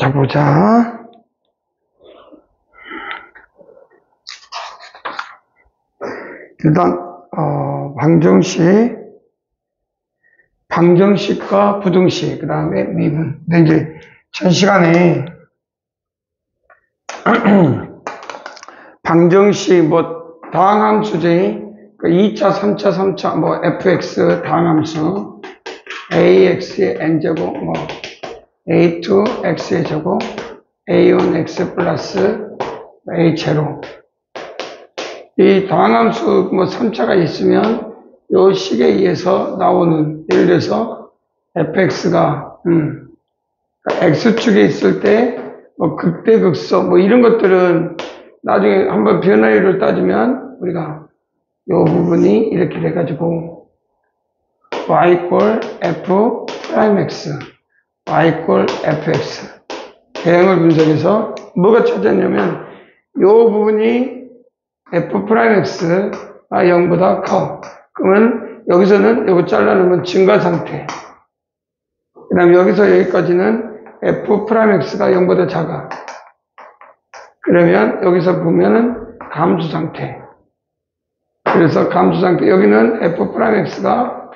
자, 보자. 일단, 방정식과 부등식, 그 다음에 미분. 근데 이제, 전 시간에, 방정식, 다항함수지, 2차, 3차, 3차, fx 다항함수, ax의 n제곱, a2 x의 제곱, a1 x 플러스 a 제로. 이 다항함수 3차가 있으면 요 식에 의해서 나오는, 예를 들어서 fx가 x축에 있을 때 극대극소 이런 것들은 나중에 한번 변화율을 따지면 우리가 요 부분이 이렇게 돼가지고 y = f 프라임 x, y = fx 대응을 분석해서 뭐가 찾았냐면 요 부분이 f 프라임 x가 0보다 커. 그러면 여기서는 요거 잘라놓으면 증가 상태. 그 다음에 여기서 여기까지는 f 프라임 x가 0보다 작아. 그러면 여기서 보면은 감수 상태. 그래서 감수 상태. 여기는 f 프라임 x가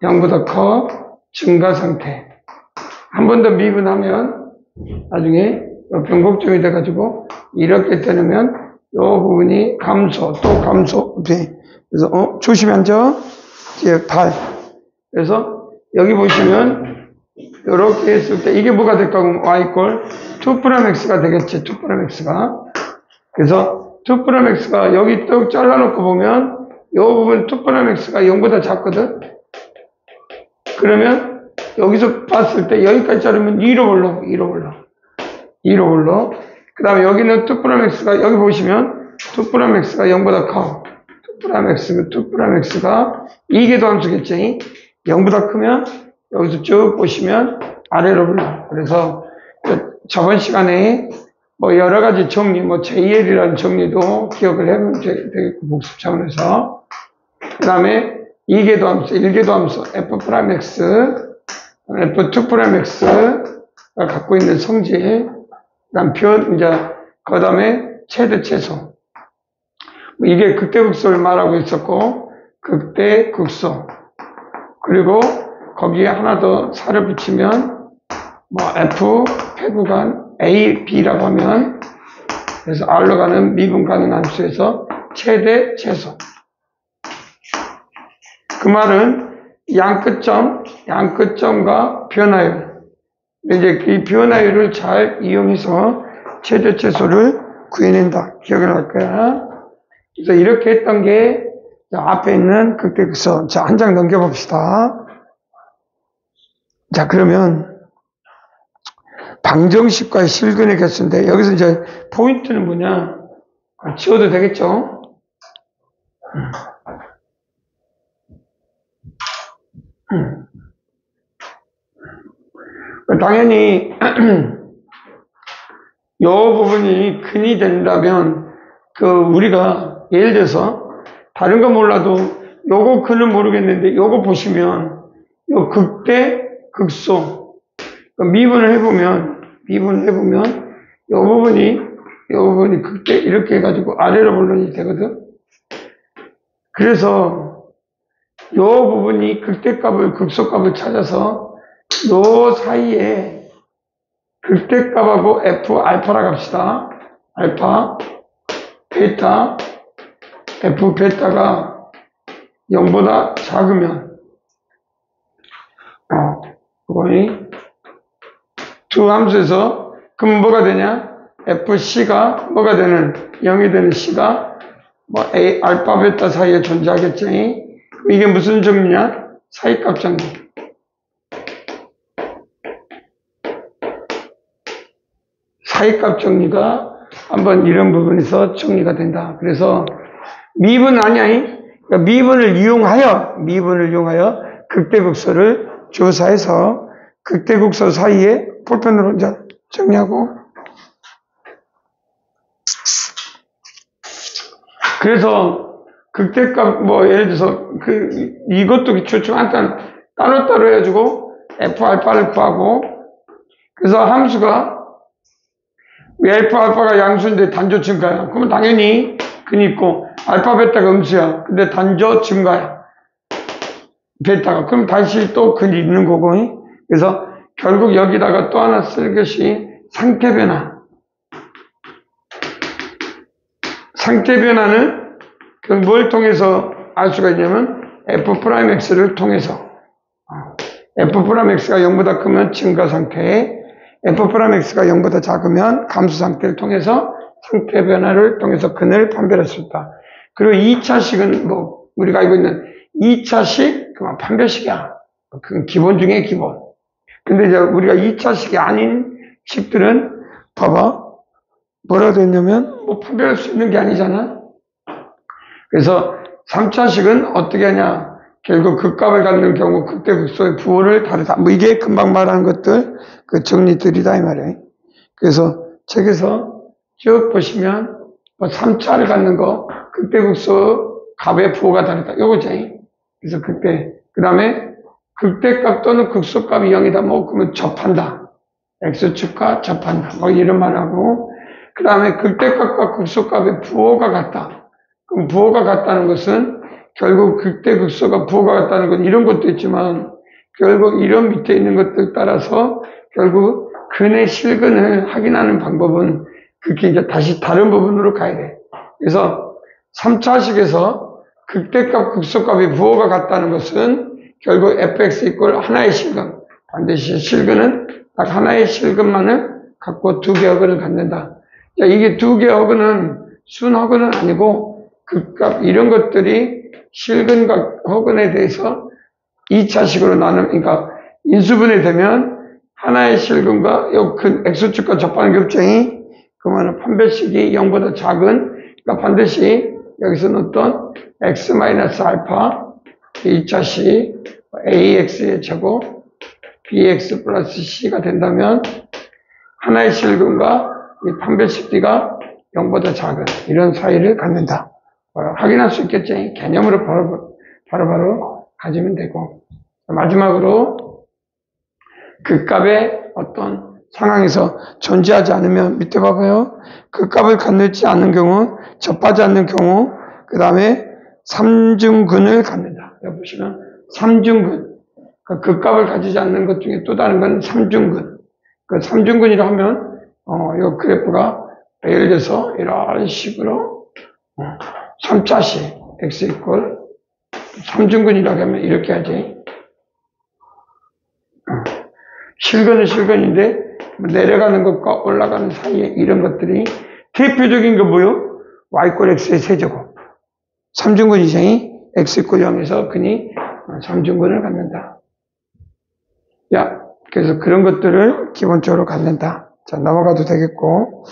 0보다 커. 증가 상태. 한 번 더 미분하면 나중에 변곡점이 돼가지고 이렇게 되면 요 부분이 감소, 또 감소. 그래서 조심히 앉아. 이제 발. 그래서 여기 보시면 이렇게 했을 때 이게 뭐가 될까? y = 2'x가 되겠지. 2'x가. 그래서 2'x가 여기 또 잘라놓고 보면 요 부분 2'x가 0보다 작거든. 그러면 여기서 봤을 때 여기까지 자르면 2로 올라. 그 다음에 여기는 2'x가 여기 보시면 2'x가 0보다 커. 2'x가 이계도 함수겠지. 0보다 크면 여기서 쭉 보시면 아래로 올라. 그래서 저번 시간에 여러 가지 정리, JL이라는 정리도 기억을 해보면 되겠고, 복습 차원에서. 그 다음에 이계도 함수, 일계도 함수, f'(x), f2'x가 갖고 있는 성질, 그 다음에 최대 최소. 이게 극대극소를 말하고 있었고, 극대극소. 그리고 거기에 하나 더 살을 붙이면, F, 폐구간 A, B라고 하면, 그래서 R로 가는 미분 가능한 수에서 최대 최소. 그 말은 양끝점과 변화율. 이제 이 변화율을 잘 이용해서 최대 최소를 구해낸다. 기억을 할 거야. 그래서 이렇게 했던 게 앞에 있는 극대극소. 자, 한 장 넘겨봅시다. 자, 그러면 방정식과의 실근의 개수인데 여기서 이제 포인트는 뭐냐? 지워도 되겠죠? 당연히 요 부분이 근이 된다면 우리가 예를 들어서 다른 거 몰라도 요거 근은 모르겠는데 요거 보시면 요 극대 극소 미분을 해보면 요 부분이 극대 이렇게 해가지고 아래로 분란이 되거든. 그래서 요 부분이 극대값을 극소값을 찾아서 요 사이에 극대값하고 F 알파라고 합시다. 알파, 베타, F 베타가 0보다 작으면 그거니 두 함수에서 그럼 뭐가 되냐? FC가 뭐가 되는 0이 되는 C가 A 알파 베타 사이에 존재하겠지. 이게 무슨 정리냐? 사이값 정리. 사이값 정리가 한번 이런 부분에서 정리가 된다. 그래서 미분 아니야. 그러니까 미분을 이용하여 극대극소를 조사해서 극대극소 사이에 볼펜으로 이제 정리하고. 그래서 극대값 예를 들어서 이것도 추측한 따로따로 해가지고 F 알파를 구하고 그래서 함수가 왜 알파가 양수인데 단조 증가야? 그러면 당연히 근이 있고, 알파, 베타가 음수야. 근데 단조 증가야. 베타가. 그럼 다시 또 근이 있는 거고. 그래서 결국 여기다가 또 하나 쓸 것이 상태 변화. 상태 변화는 뭘 통해서 알 수가 있냐면 F'X를 통해서 F'X가 0보다 크면 증가 상태에 F'X가 0보다 작으면 감소 상태를 통해서 상태 변화를 통해서 근을 판별할 수 있다. 그리고 2차식은 뭐 우리가 알고 있는 2차식 그만 판별식이야. 그건 기본 중에 기본. 근데 이제 우리가 2차식이 아닌 식들은 봐봐. 뭐라고 됐냐면 뭐 판별할 수 있는 게 아니잖아. 그래서 3차식은 어떻게 하냐. 결국 극값을 갖는 경우 극대 극소의 부호를 다르다. 뭐 이게 금방 말하는 것들 그 정리들이다 이 말이에요. 그래서 책에서 쭉 보시면 뭐 3차를 갖는 거 극대 극소 값의 부호가 다르다. 요거지. 그래서 극대. 그 다음에 극대값 또는 극소값이 0이다. 뭐 그러면 접한다. X축과 접한다. 뭐 이런 말하고 그 다음에 극대값과 극소값의 부호가 같다. 그럼 부호가 같다는 것은 결국 극대 극소가 부호가 같다는 건 이런 것도 있지만 결국 이런 밑에 있는 것들 따라서 결국 근의 실근을 확인하는 방법은 그게 이제 다시 다른 부분으로 가야 돼. 그래서 3차식에서 극대값 극소값의 부호가 같다는 것은 결국 fx 이꼴 하나의 실근. 반드시 실근은 딱 하나의 실근만을 갖고 두 개의 허근을 갖는다. 자, 이게 두 개의 허근은 순허근은 아니고 극값 이런 것들이 실근과 허근에 대해서 2차식으로 그러니까 인수분해 되면 하나의 실근과 근 x축과 접하는 겹쟁이 그러면 판별식이 0보다 작은 그러니까 반드시 여기서는 어떤 x-알파 2차식 ax의 제곱 bx 플러스 c가 된다면 하나의 실근과 이 판별식 d가 0보다 작은 이런 사이를 갖는다. 확인할 수 있겠지. 개념으로 바로 가지면 되고. 마지막으로 극값의 어떤 상황에서 존재하지 않으면 밑에 봐봐요. 극값을 갖지 않는 경우, 접하지 않는 경우, 그 다음에 삼중근을 갖는다. 여기 보시면 삼중근. 그러니까 극값을 가지지 않는 것 중에 또 다른 건 삼중근. 그 삼중근이라 하면 이 그래프가 예를 들어서 이런 식으로 3차식 x 이꼴 3중근이라고 하면 이렇게 하지. 실근은 실근인데 내려가는 것과 올라가는 사이에 이런 것들이 대표적인 건 뭐요? y 이꼴 x의 세제곱 3중근이지. x 이꼴 0에서 근이 3중근을 갖는다. 야, 그래서 그런 것들을 기본적으로 갖는다. 자, 넘어가도 되겠고.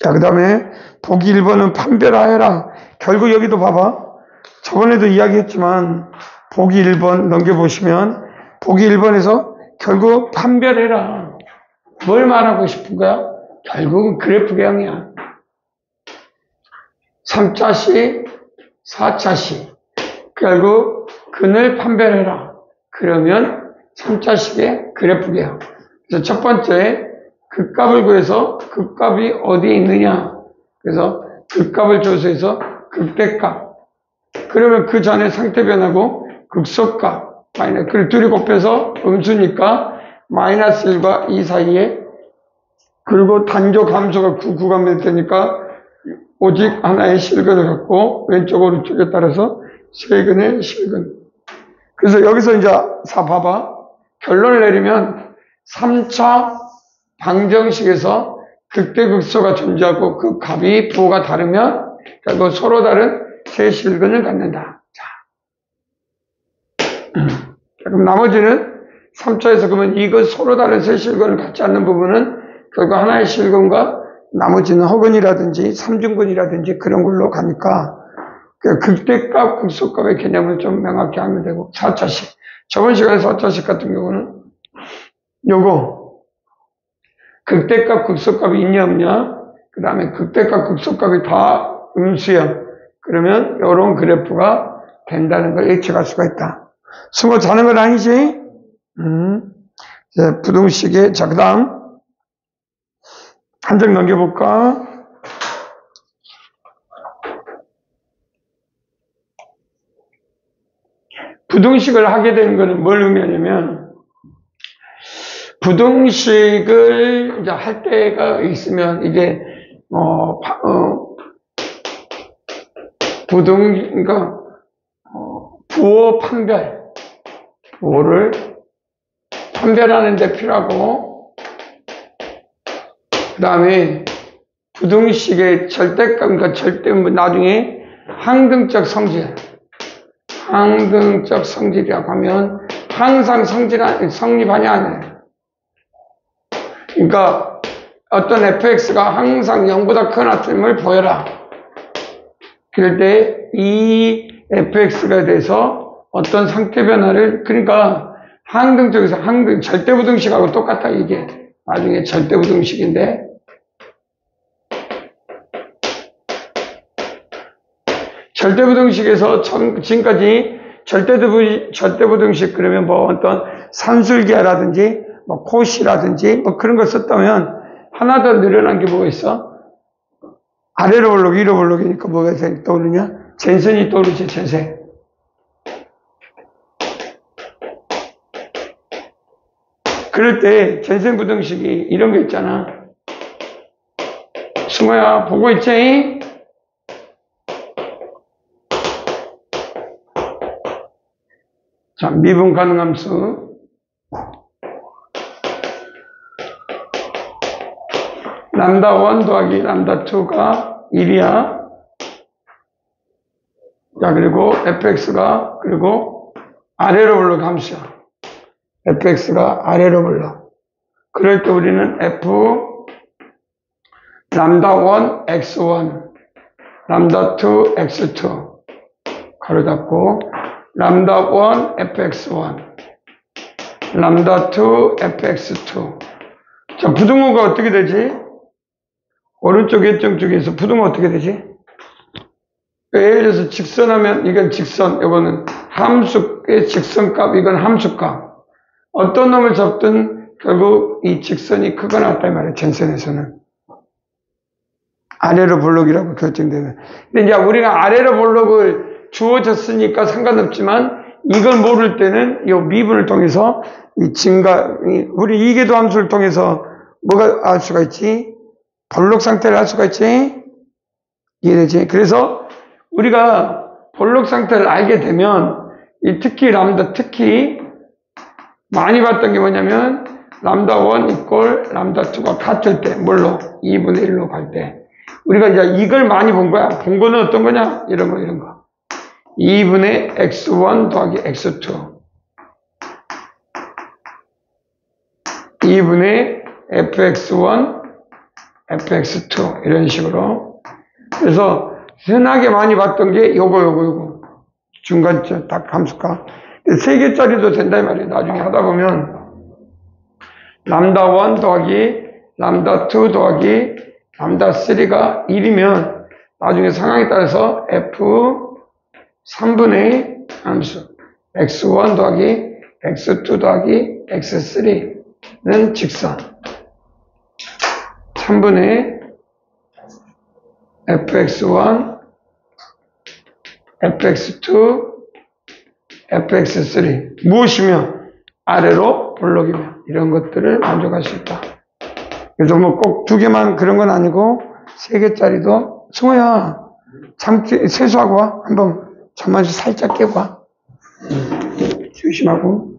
자, 그 다음에 보기 1번은 판별하여라. 결국 여기도 봐봐. 저번에도 이야기했지만 보기 1번 넘겨보시면 보기 1번에서 결국 판별해라. 뭘 말하고 싶은 거야? 결국은 그래프 개형이야. 3차식, 4차식. 결국 근을 판별해라. 그러면 3차식의 그래프 개형. 그래서 첫 번째 극값을 구해서 극값이 어디에 있느냐. 그래서 극값을 조사해서 극대값. 그러면 그 전에 상태 변하고 극소값. 그리고 둘이 곱해서 음수니까 마이너스 1과 2 사이에 그리고 단조 감소가 9가 되니까 오직 하나의 실근을 갖고 왼쪽 오른쪽에 따라서 세 근의 실근. 그래서 여기서 이제 봐봐. 결론을 내리면 3차 방정식에서 극대극소가 존재하고 그 값이 부호가 다르면 결국 서로 다른 세 실근을 갖는다. 자, 그럼 나머지는 3차에서 그러면 이거 서로 다른 세 실근을 갖지 않는 부분은 결국 하나의 실근과 나머지는 허근이라든지 삼중근이라든지 그런 걸로 가니까 극대값, 극소값의 개념을 좀 명확히 하면 되고 4차식. 저번 시간에 4차식 같은 경우는 요거 극대값, 극소값이 있냐 없냐 그 다음에 극대값, 극소값이 다 음수야. 그러면 이런 그래프가 된다는 걸 예측할 수가 있다. 승호 자는 건 아니지? 부등식의 자, 그 다음 한 장 넘겨볼까? 부등식을 하게 되는 것은 뭘 의미하냐면, 부등식을 이제 할 때가 있으면, 이게, 그러니까, 부호 판별, 부호를 판별하는 데 필요하고, 그 다음에 부등식의 절대값, 그러니까 나중에 항등적 성질이라고 하면 항상 성립하냐 안 해. 그러니까 어떤 fx가 항상 0보다 큰 아침을 보여라. 그럴 때 이 fx가 돼서 어떤 상태 변화를, 그러니까 항등적에서 절대부등식하고 똑같다 이게. 나중에 절대부등식인데, 절대부등식에서 지금까지 절대부등식 그러면 뭐 어떤 산술기하라든지 뭐 코시라든지 뭐 그런 거 썼다면 하나 더 늘어난 게 뭐가 있어? 아래로 볼록 위로 볼록이니까 뭐가 떠오르냐? 젠센이 떠오르지, 젠센. 그럴 때 젠센 부등식이 이런 게 있잖아. 승호야 보고 있지? 자, 미분 가능함수. 람다1 더하기 람다2가 1이야. 자, 그리고 fx가, 그리고 아래로 볼록 함수야. fx가 아래로 볼록. 그럴 때 우리는 f 람다1 x1, 람다2 x2 가로 잡고 람다1 fx1, 람다2 fx2. 자, 부등호가 어떻게 되지? 오른쪽 왼쪽 쪽에서 부등호 어떻게 되지? 예를 들어서 직선하면 이건 직선, 이거는 함수의 직선값, 이건 함수값. 어떤 놈을 잡든 결국 이 직선이 크거나 같다 이 말이에요. 젠센에서는 아래로 볼록이라고 결정되는. 근데 이제 우리가 아래로 볼록을 주어졌으니까 상관없지만, 이걸 모를 때는 이 미분을 통해서 이 우리 이계도 함수를 통해서 뭐가 알 수가 있지? 볼록 상태를 알 수가 있지? 이해되지? 그래서 우리가 볼록 상태를 알게 되면, 특히 많이 봤던 게 뭐냐면, 람다1 이꼴 람다2가 같을 때, 뭘로? 2분의 1로 갈 때. 우리가 이제 이걸 많이 본 거야. 본 거는 어떤 거냐? 이런 거. 2분의 x1 더하기 x2. 2분의 fx1, fx2. 이런 식으로. 그래서 흔하게 많이 봤던 게 요거. 중간점 딱 함수값. 3개짜리도 된다 이 말이에요. 나중에 하다 보면 람다1 더하기 람다2 더하기 람다3가 1이면 나중에 상황에 따라서 f 3분의 함수 x1 더하기 x2 더하기 x3는 직선 3분의 fx1 fx2 fx3 무엇이며 아래로 볼록이며 이런 것들을 만족할 수 있다. 그래서 뭐 꼭 2개만 그런 건 아니고 3개짜리도 승호야 세수하고 와. 한번 잠만 살짝 깨고 와. 조심하고.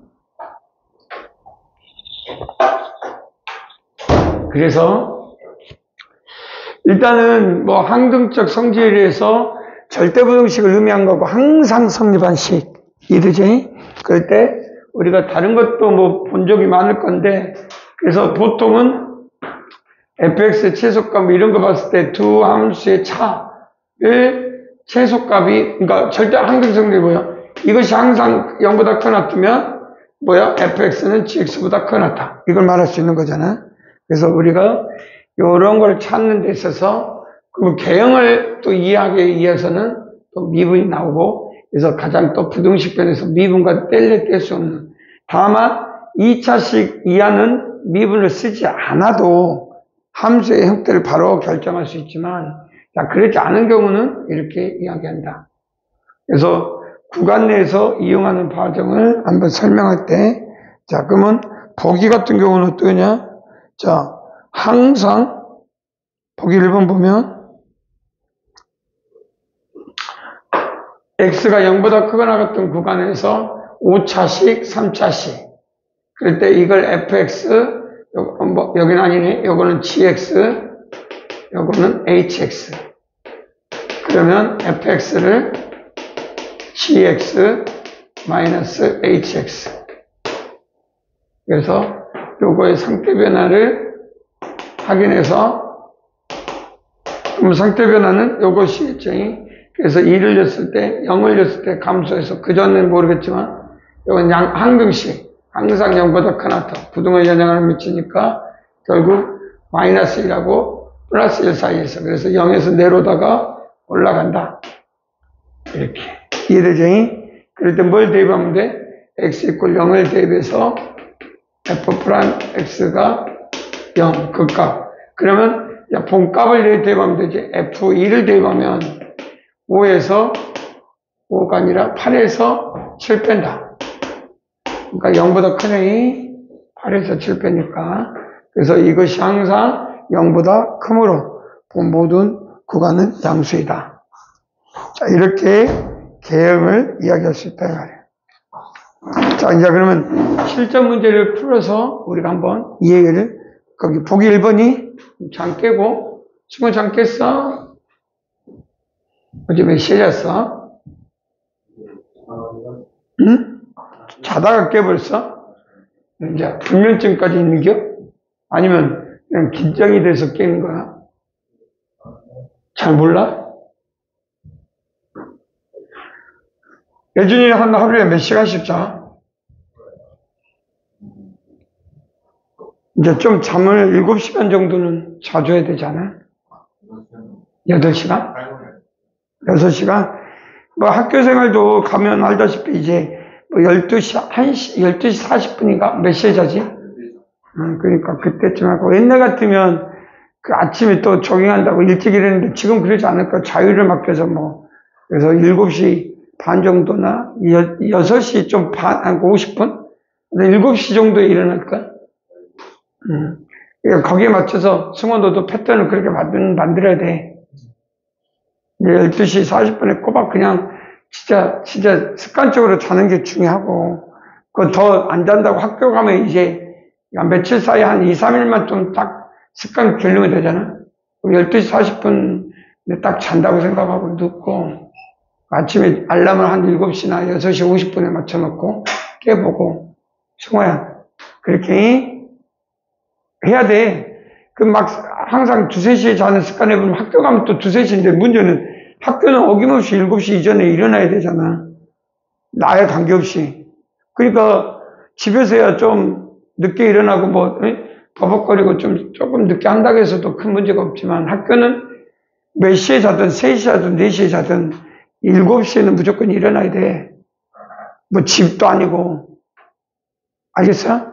그래서 일단은 뭐 항등적 성질에서 절대부등식을 의미한 거고 항상 성립한 식 이르지? 그럴 때 우리가 다른 것도 뭐 본 적이 많을 건데, 그래서 보통은 fx의 최소값 이런 거 봤을 때 두 함수의 차를 최소값이, 그러니까 절대 항등성질이 뭐야? 이것이 항상 0보다 크나뜨면 뭐야? fx는 gx보다 크나다. 이걸 말할 수 있는 거잖아. 그래서 우리가 이런 걸 찾는 데 있어서 그 개형을 또 이해하기 위해서는 또 미분이 나오고, 그래서 가장 또 부등식변에서 미분과 뗄 수 없는. 다만 2차식 이하는 미분을 쓰지 않아도 함수의 형태를 바로 결정할 수 있지만, 자, 그렇지 않은 경우는 이렇게 이야기한다. 그래서 구간 내에서 이용하는 과정을 한번 설명할 때, 자, 그러면 보기 같은 경우는 어떠냐? 자, 항상 보기 1번 보면 x가 0보다 크거나 같은 구간에서 5차씩, 3차씩. 그럴 때 이걸 fx, 여기는 아니네. 요거는 gx, 요거는 hx. 그러면 fx를 gx 마이너스 hx. 그래서 요거의 상태 변화를 확인해서, 그럼 상태 변화는 요것이겠죠. 그래서 2를 넣었을 때, 0을 넣었을 때 감소해서, 그전에는 모르겠지만, 요건 항등식, 항상 0보다 크나 더, 부등의 영향을 미치니까, 결국 마이너스 1하고 플러스 1 사이에서, 그래서 0에서 내로다가 올라간다. 이렇게. 이해되죠? 그럴 때 뭘 대입하면 돼? x 이퀄 0을 대입해서 f'x가 0, 그 값. 그러면 본값을 대입하면 되지. f2를 대입하면 5에서 5가 아니라 8에서 7 뺀다. 그러니까 0보다 크네. 8에서 7 빼니까. 그래서 이것이 항상 0보다 크므로 본 모든 구간은 양수이다. 자, 이렇게 개형을 이야기할 수 있다. 말이에요. 자, 이제 그러면 실전 문제를 풀어서 우리가 한번 이 얘기를, 거기 보기 1번이 잠 깨고, 승우 잠 깼어? 어제 몇 시에 잤어? 응? 자다가 깨버렸어? 이제 불면증까지 있는겨? 아니면 그냥 긴장이 돼서 깨는 거야? 잘 몰라? 예준이는 하루에 몇 시간씩 자? 이제 좀 잠을 7시간 정도는 자줘야 되잖아? 8시간? 6시간? 뭐 학교 생활도 가면 알다시피 이제 뭐 12시, 1시, 12시 40분인가? 몇 시에 자지? 그러니까 그때쯤 하고, 옛날 같으면 그 아침에 또 조깅한다고 일찍 일했는데 지금 그러지 않을까? 자유를 맡겨서 뭐. 그래서 7시 반 정도나 6시 좀 반, 한 50분? 7시 정도에 일어날까? 그러니까 거기에 맞춰서 승원도도 패턴을 그렇게 만들어야 돼. 12시 40분에 꼬박 그냥 진짜 습관적으로 자는 게 중요하고, 그거 더 안 잔다고 학교 가면 이제 며칠 사이에 한 2, 3일만 좀 딱 습관 결리면 되잖아. 그럼 12시 40분에 딱 잔다고 생각하고 눕고, 아침에 알람을 한 7시나 6시 50분에 맞춰놓고 깨보고, 승호야, 그렇게 해야 돼. 그 막 항상 2, 3시에 자는 습관 해보면 학교 가면 또 2, 3시인데, 문제는 학교는 어김없이 7시 이전에 일어나야 되잖아. 나에 관계없이. 그러니까 집에서야 좀 늦게 일어나고 뭐 버벅거리고 조금 늦게 한다고 해서도 큰 문제가 없지만, 학교는 몇 시에 자든 3시에 자든 4시에 자든 7시에는 무조건 일어나야 돼. 뭐 집도 아니고. 알겠어?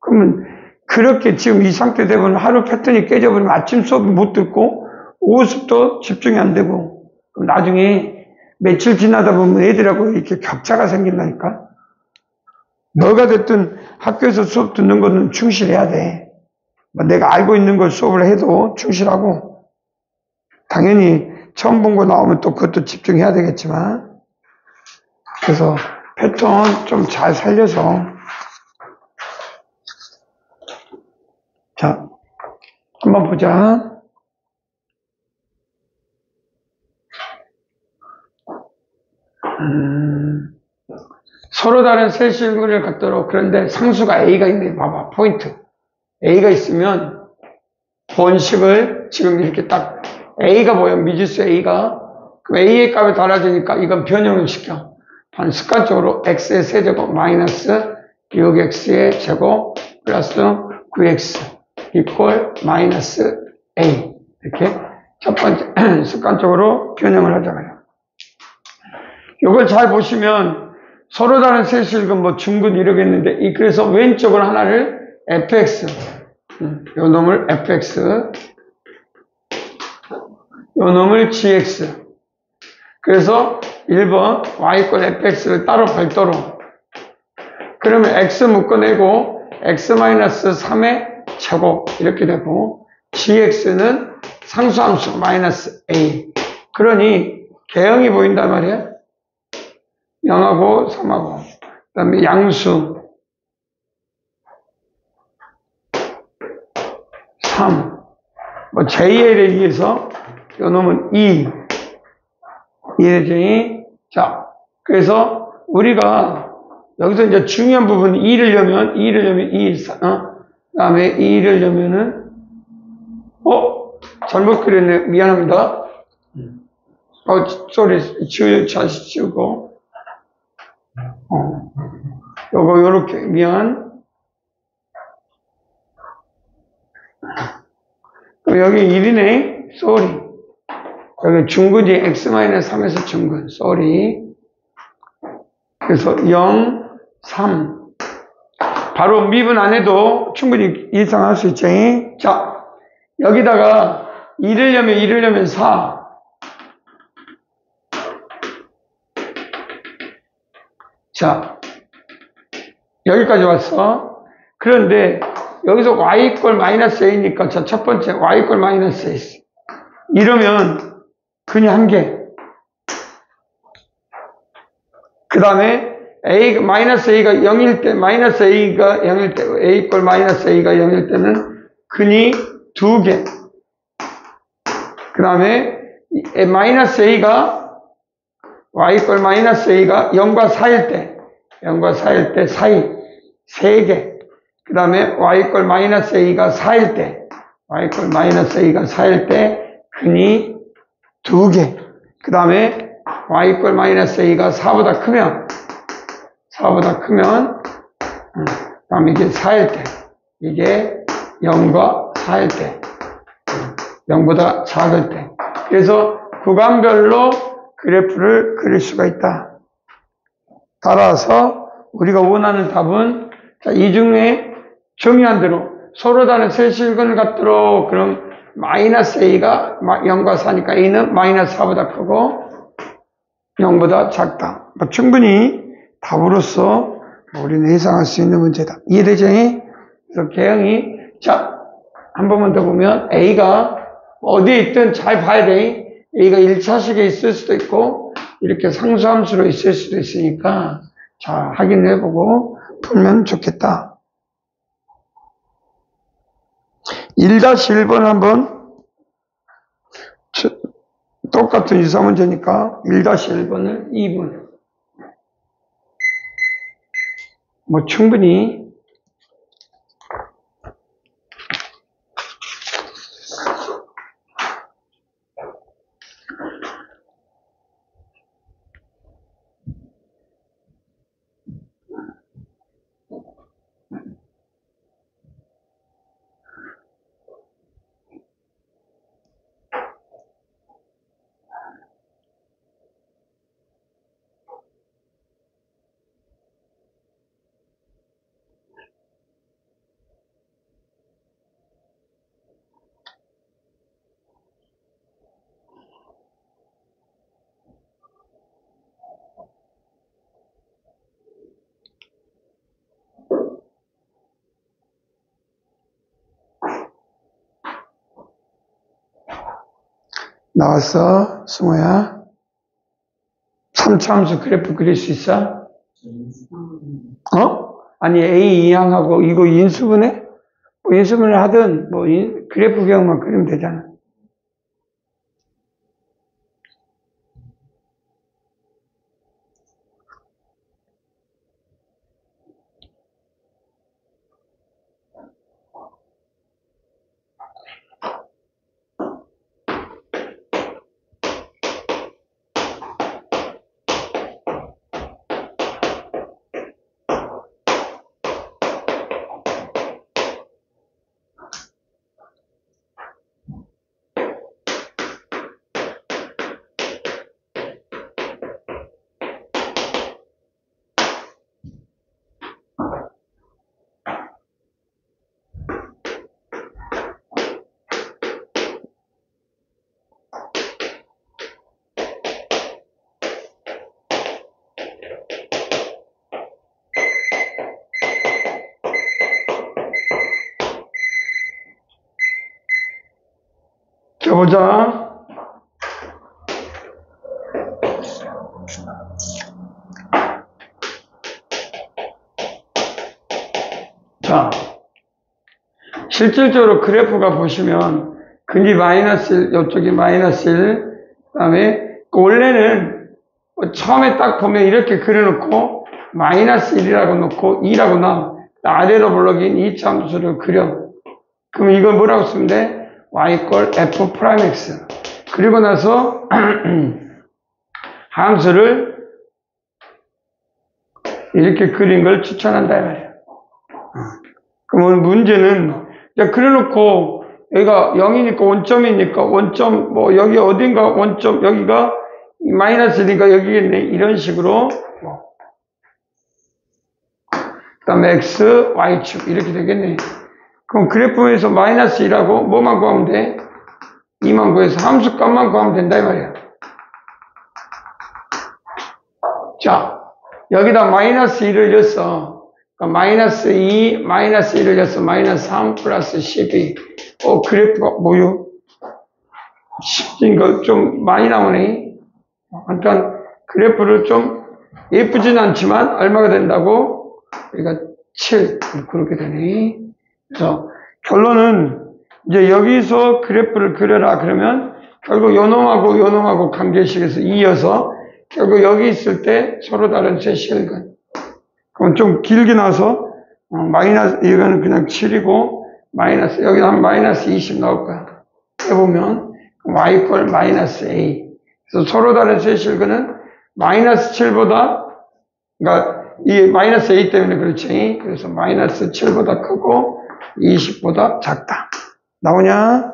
그러면 그렇게 지금 이 상태 되면 하루 패턴이 깨져버리면 아침 수업 못 듣고 오후 수업도 집중이 안 되고, 그럼 나중에 며칠 지나다 보면 애들하고 이렇게 격차가 생긴다니까. 너가 됐든 학교에서 수업 듣는 거는 충실해야 돼. 뭐 내가 알고 있는 걸 수업을 해도 충실하고, 당연히 처음 본 거 나오면 또 그것도 집중해야 되겠지만, 그래서 패턴 좀 잘 살려서. 자, 한번 보자. 서로 다른 세 실근을 갖도록, 그런데 상수가 A가 있네. 봐봐, 포인트. A가 있으면 본식을 지금 이렇게 딱, A가 뭐야? 미지수 A가. 그럼 A의 값이 달라지니까 이건 변형을 시켜. 습관적으로 X의 세제곱 마이너스 6X의 제곱 플러스 9X 이퀄 마이너스 A. 이렇게 첫 번째 습관적으로 변형을 하잖아요. 이걸 잘 보시면 서로 다른 세실근 뭐 중근 이러겠는데, 그래서 왼쪽은 하나를 fx, 요 놈을 fx, 요 놈을 gx. 그래서 1번 y 꼴 fx를 따로 별도로. 그러면 x 묶어내고 x-3의 제곱 이렇게 되고 gx는 상수함수 마이너스 a. 그러니 개형이 보인단 말이야. 0하고 3하고. 그 다음에 양수 3. 뭐 JL에 의해서 요 놈은 2. 이해되지? 자, 그래서 우리가 여기서 이제 중요한 부분 2를 넣으면 2, 그 다음에 2를 넣으면은 잘못 그렸네. 미안합니다. 쏘리, 다시 지우고. 요거, 요렇게, 미안. 여기 1이네. 쏘리. 여기 중근이 x-3에서 중근. 쏘리. 그래서 0, 3. 바로 미분 안 해도 충분히 예상할 수 있지. 자, 여기다가 2를 넣으면 4. 자, 여기까지 왔어. 그런데 여기서 y 꼴 마이너스 a니까 자, 첫 번째 y 꼴 마이너스 a. 이러면 그냥 한 개. 그 다음에 a 마이너스 a가 0일 때, 마이너스 a가 0일 때, a 꼴 마이너스 a가 0일 때는 근이 2개. 그 다음에 마이너스 a가 y 꼴 마이너스 a가 0과 4일 때, 0과 4일 때 사이 3개. 그 다음에 y 꼴 마이너스 a가 4일 때, y 꼴 마이너스 a가 4일 때 근이 2개. 그 다음에 y 꼴 마이너스 a가 4보다 크면, 그 다음에 이게 4일 때, 이게 0과 4일 때, 0보다 작을 때. 그래서 구간별로 그래프를 그릴 수가 있다. 따라서 우리가 원하는 답은 이 중에 정의한 대로 서로 다른 세실근을 갖도록 그럼 마이너스 a가 0과 4니까 a는 마이너스 4보다 크고 0보다 작다. 충분히 답으로서 우리는 예상할 수 있는 문제다. 이해되죠? 그래서 개형이 자, 한 번만 더 보면 a가 어디에 있든 잘 봐야 돼. a가 1차식에 있을 수도 있고 이렇게 상수함수로 있을 수도 있으니까 자, 확인해보고 풀면 좋겠다. 1-1번 한번 똑같은 유사문제니까 1-1번을 2분 뭐 충분히 나왔어, 승호야? 3차 함수 그래프 그릴 수 있어? 아니, A 이항하고 이거 인수분해? 뭐 인수분해를 하든 뭐 그래프 경만 그리면 되잖아. 보자. 자, 실질적으로 그래프가 보시면 근이 마이너스 1, 이쪽이 마이너스 1, 그 다음에 원래는 처음에 딱 보면 이렇게 그려놓고 마이너스 1이라고 놓고 2라고 놔. 아래로 블록인 이 함수를 그려. 그럼 이걸 뭐라고 쓰면 돼? y 꼴 f 프라임 x. 그리고 나서 함수를 이렇게 그린 걸 추천한다 이 말이야. 그러면 문제는 그려놓고 여기가 0이니까 원점이니까 원점 뭐 여기 어딘가 원점 여기가 마이너스 1이니까 여기겠네. 이런 식으로 그 다음에 x, y축 이렇게 되겠네. 그럼 그래프에서 마이너스 1하고 뭐만 구하면 돼? 2만 구해서 함수값만 구하면 된다 이 말이야. 자, 여기다 마이너스 1을 넣었어. 그러니까 마이너스 2, 마이너스 1을 넣어서 마이너스 3 플러스 12. 그래프가 뭐요? 10인 좀 많이 나오네. 그러니까 그래프를 좀 예쁘진 않지만 얼마가 된다고? 우리가 7 그렇게 되네. 그래서 결론은 이제 여기서 그래프를 그려라 그러면 결국 요놈하고 요놈하고 관계식에서 이어서 결국 여기 있을 때 서로 다른 세 실근. 그럼 좀 길게 나서 마이너스 이거는 그냥 7이고 마이너스 여기다 한 마이너스 20 나올 거야. 해보면 y 꼴 마이너스 a. 그래서 서로 다른 세 실근은 마이너스 7보다 그러니까 이 마이너스 a 때문에 그렇지. 그래서 마이너스 7보다 크고 20보다 작다. 나오냐?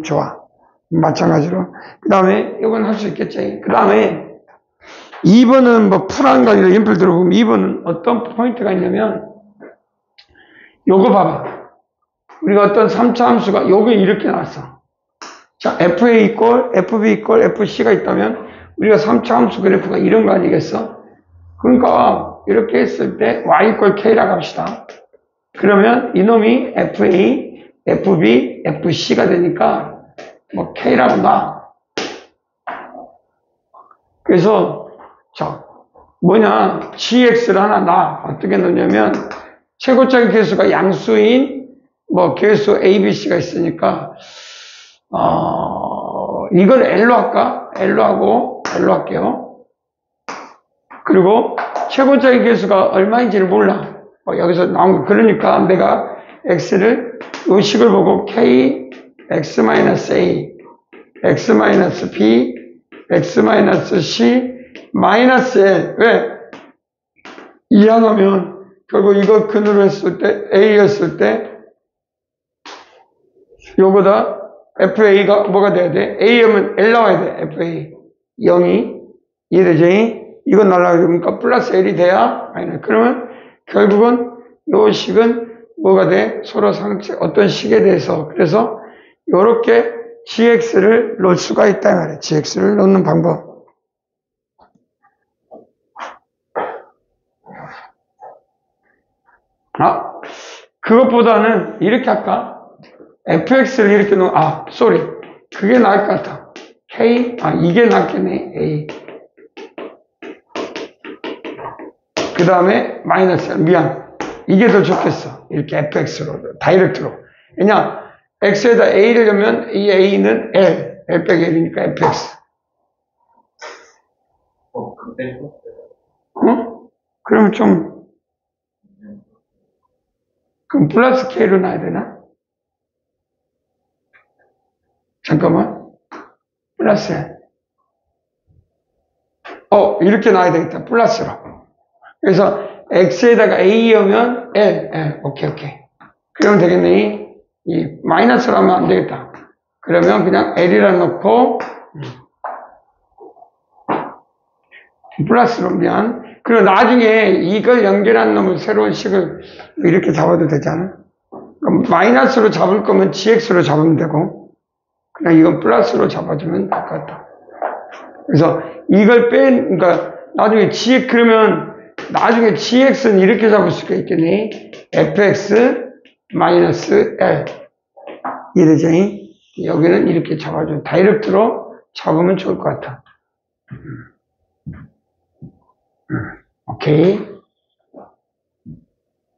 좋아. 마찬가지로. 그 다음에 이건 할 수 있겠지. 그 다음에 2번은 뭐 풀한가 이런 인플 들어보면 2번은 어떤 포인트가 있냐면 요거 봐봐. 우리가 어떤 3차 함수가 요게 이렇게 나왔어. 자, FA 이꼴, FB 이꼴, FC가 있다면 우리가 3차 함수 그래프가 이런 거 아니겠어? 그러니까 이렇게 했을 때 Y 이꼴 K라고 합시다. 그러면 이놈이 FA, FB, FC가 되니까 뭐 K라고 놔. 그래서 자 뭐냐 GX를 하나 놔. 어떻게 넣냐면 최고적인 개수가 양수인 뭐 개수 A, B, C가 있으니까 이걸 L로 할까? L로 할게요. 그리고 최고적인 개수가 얼마인지를 몰라. 여기서 나온 거. 그러니까 내가 X를 이 식을 보고 K, X-A, X-B, X-C, 마이너스 L. 왜? 이항하면 결국 이거 근으로 했을 때 A였을 때 요거다 FA가 뭐가 돼야 돼? A하면 L 나와야 돼. FA 0이 이해되지? 이건 날라가니까 플러스 L이 돼야 아니네. 그러면 결국은 요 식은 뭐가 돼? 서로 상체 어떤 식에 대해서. 그래서 요렇게 GX를 넣을 수가 있다 말이에요. GX를 넣는 방법. 그것보다는 이렇게 할까? FX를 이렇게 넣어. 그게 나을 것 같아. K, 이게 낫겠네. A. 그 다음에 마이너스, 미안. 이게 더 좋겠어. 이렇게 FX로, 다이렉트로. 왜냐, X에다 A를 넣으면 이 A는 L, L 빼기 L이니까 FX. 그러면 좀, 그럼 플러스 K로 놔야 되나? 잠깐만. 플러스 L. 이렇게 놔야 되겠다. 플러스로. 그래서 X에다가 A 오면 L. 오케이. 그러면 되겠네. 이 마이너스로 하면 안 되겠다. 그러면 그냥 L이라 놓고 플러스로 미안. 그리고 나중에 이걸 연결한 놈을 새로운 식을 이렇게 잡아도 되잖아. 그럼 마이너스로 잡을 거면 GX로 잡으면 되고 그냥 이건 플러스로 잡아주면 될 것 같다. 그래서 이걸 그러니까 나중에 그러면 나중에 GX는 이렇게 잡을 수가 있겠네. FX 마이너스 L. 이해되지? 여기는 이렇게 잡아줘. 다이렉트로 잡으면 좋을 것 같아. 오케이.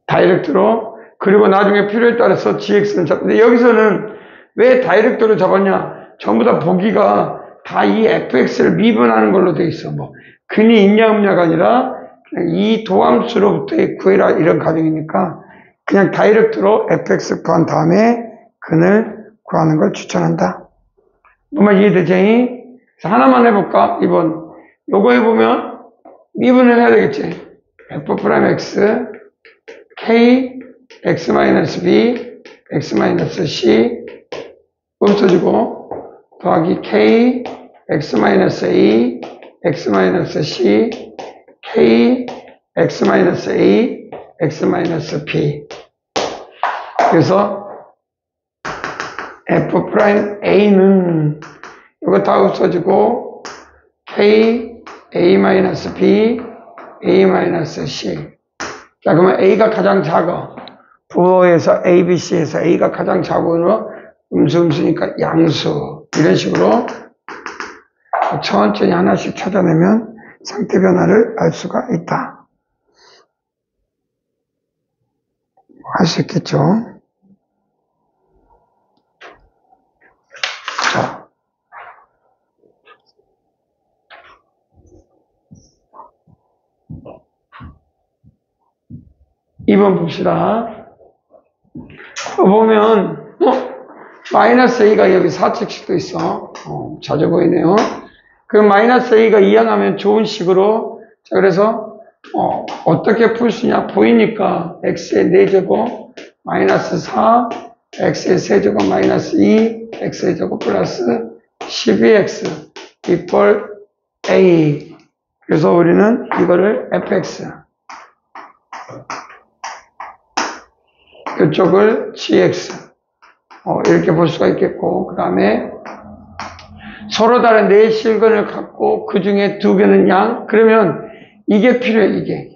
다이렉트로. 그리고 나중에 필요에 따라서 gx는 근데 여기서는 왜 다이렉트로 잡았냐? 전부 다 보기가 다 이 fx를 미분하는 걸로 돼 있어. 뭐 근이 있냐 없냐가 아니라 그냥 이 도함수로부터 구해라 이런 가정이니까 그냥 다이렉트로 fx 구한 다음에 근을 구하는 걸 추천한다. 뭐만 이해되지? 하나만 해볼까? 2번. 요거 해보면 미분을 해야 되겠지. f'(x) k x-b x-c 없어지고 더하기 k x-a x-c k x-a x-b. 그래서 f'a는 이거 다 없어지고 k a-b a-c. 자, 그러면 a가 가장 작아. 부호에서 a, b, c에서 a가 가장 작으로 음수니까 양수. 이런 식으로 천천히 하나씩 찾아내면 상태 변화를 알 수가 있다. 할 수 있겠죠? 자. (2번) 봅시다. 보면 마이너스 a가 여기 4책씩도 있어. 자주 보이네요. 그럼 마이너스 a가 이항하면 좋은 식으로. 자, 그래서 어떻게 풀 수 있냐 보이니까 x의 4제곱 마이너스 4 x의 세제곱 마이너스 2 x의 제곱 플러스 12x equal a. 그래서 우리는 이거를 fx, 이쪽을 gx 이렇게 볼 수가 있겠고, 그 다음에 서로 다른 네 실근을 갖고 그 중에 두 개는 양. 그러면 이게 필요해. 이게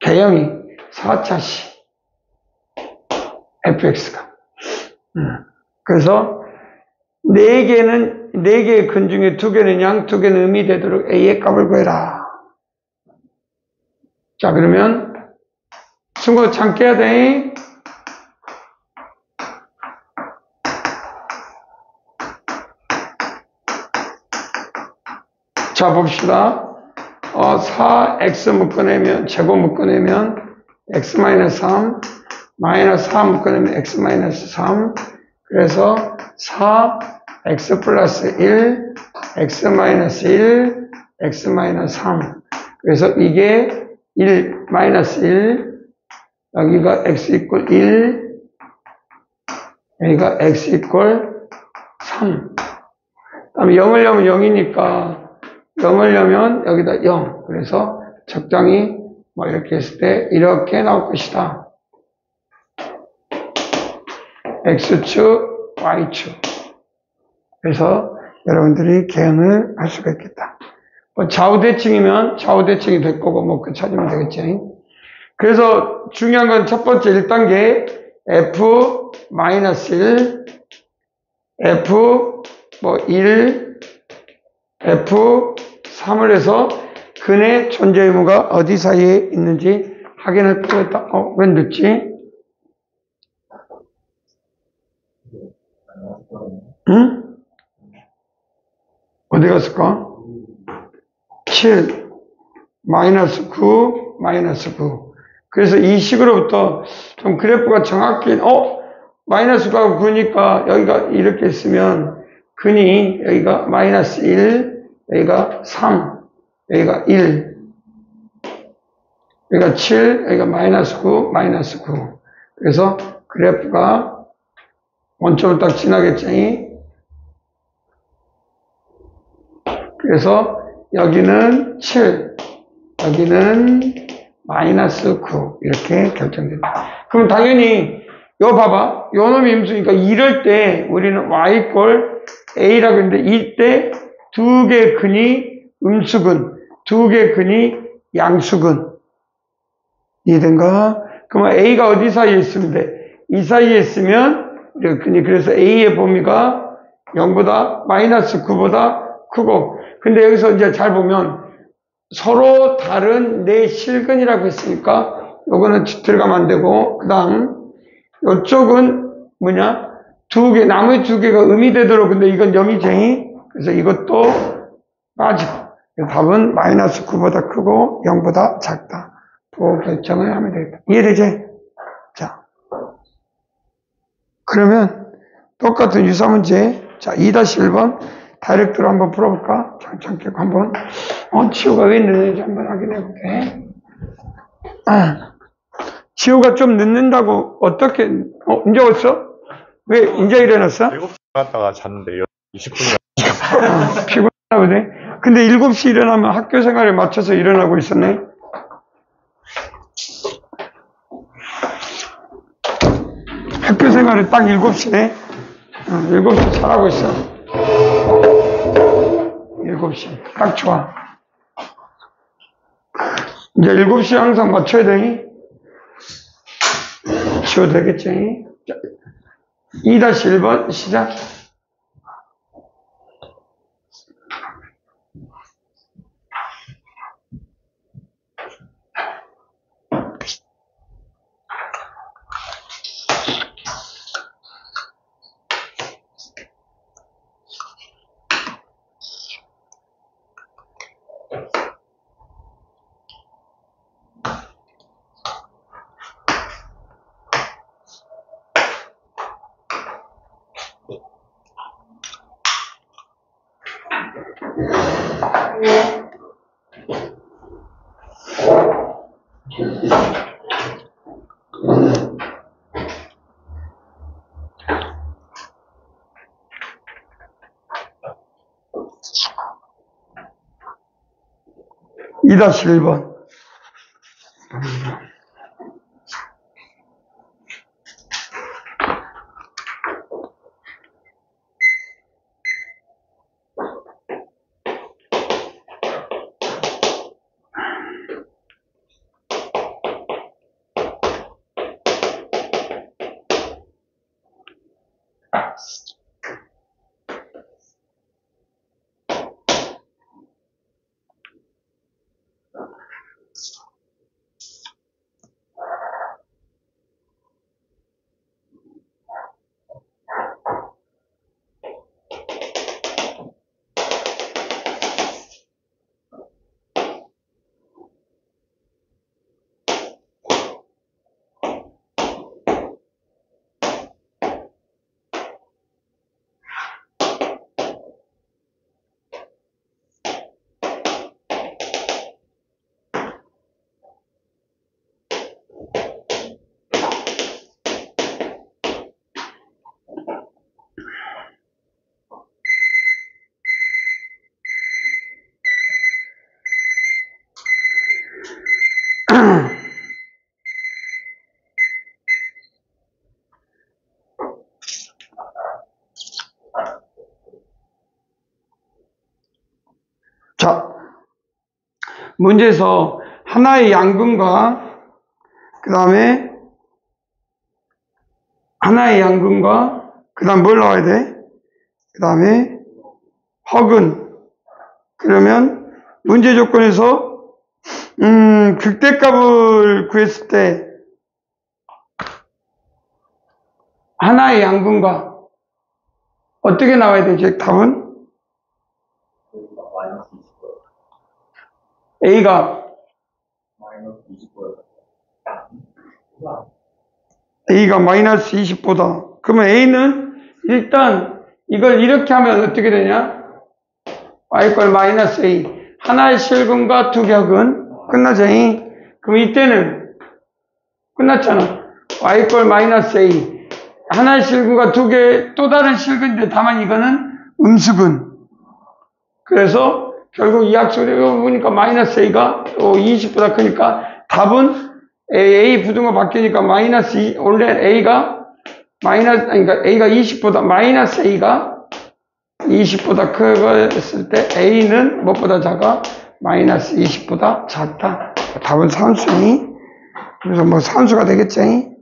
개형이 4차시 fx가. 그래서 네 개의 근 중에 두 개는 양, 두 개는 음이 되도록 a의 값을 구해라. 자, 그러면 승부 참게 해야 돼. 자, 봅시다. 4x 묶어내면, 제곱 묶어내면 x-3, 마이너스 4 묶어내면 x-3. 그래서 4x 플러스 1, x-1, x-3. 그래서 이게 1, 마이너스 1, 여기가 x 이퀄 1, 여기가 x 이퀄 3. 그 다음에 0을 넣으면 0이니까 0을 넣으면 여기다 0. 그래서 적당히 뭐 이렇게 했을 때 이렇게 나올 것이다. X축, Y축. 그래서 여러분들이 계산을 할 수가 있겠다. 뭐 좌우대칭이면 좌우대칭이 될 거고 뭐 그 찾으면 되겠지. 그래서 중요한 건 첫 번째 1단계 F-1, F1, F3을 해서 근의 존재 의무가 어디 사이에 있는지 확인할 필요가 있다. 왜 늦지? 응? 어디 갔을까? 7, 마이너스 9, 마이너스 9. 그래서 이 식으로부터 좀 그래프가 정확히, 마이너스 9하고 9니까 여기가 이렇게 있으면 근이 여기가 마이너스 1, 여기가 3, 여기가 1, 여기가 7, 여기가 마이너스 9, 마이너스 9. 그래서 그래프가 원점을 딱 지나겠지. 그래서 여기는 7, 여기는 마이너스 9 이렇게 결정됩니다. 그럼 당연히 요 봐봐. 요 놈이 임수니까 이럴 때 우리는 y 꼴 a라고 했는데 이때 두 개의 근이 음수근, 두 개의 근이 양수근. 이해된가? 그러면 a가 어디 사이에 있으면 돼? 이 사이에 있으면 그래서 A의 범위가 0보다 마이너스 9보다 크고, 근데 여기서 이제 잘 보면 서로 다른 네 실근이라고 했으니까 요거는 들어가면 안 되고, 그 다음 요쪽은 뭐냐, 나머지 두 개가 음이 되도록, 근데 이건 0이쟁이. 그래서 이것도 빠지고, 답은 마이너스 9보다 크고 0보다 작다. 그 결정을 하면 되겠다. 이해되지? 자, 그러면 똑같은 유사문제, 자 2-1번 다이렉트로 한번 풀어볼까? 장창캐고 한번 치우가 왜 늦는지 한번 확인해볼게. 치우가 좀 늦는다고 어떻게 이제 왔어? 왜 이제 일어났어? 7시 갔다가 잤는데 20분이나 피곤하나 보네. 근데 7시 일어나면 학교 생활에 맞춰서 일어나고 있었네. 학교 생활에 딱 7시네. 7시 잘하고 있어. 7시. 딱 좋아. 이제 7시 항상 맞춰야 되니? 치워도 되겠지? 2-1번 시작. 다시 1번. 자, 문제에서 하나의 양근과 그 다음에 하나의 양근과 그 다음 뭘 나와야 돼? 그 다음에 허근. 그러면 문제 조건에서 극대값을 구했을 때 하나의 양근과 어떻게 나와야 되지? 답은? A가 마이너스 20보다. 그러면 A는 일단 이걸 이렇게 하면 어떻게 되냐? Y꼴 마이너스 A. 하나의 실근과 두 격은 끝나죠? 그럼 이때는 끝났잖아. Y꼴 마이너스 A. 하나의 실근과 두 개 또 다른 실근인데 다만 이거는 음수근. 그래서 결국 이 약속을 보니까 마이너스 A가 20보다 크니까 답은 A 부등호 바뀌니까 마이너스 2, 원래 A가 그러니까 A가 20보다, 마이너스 A가 20보다 크었을 때 A는 무엇보다 작아? 마이너스 20보다 작다. 답은 산수니? 그래서 뭐 산수가 되겠지?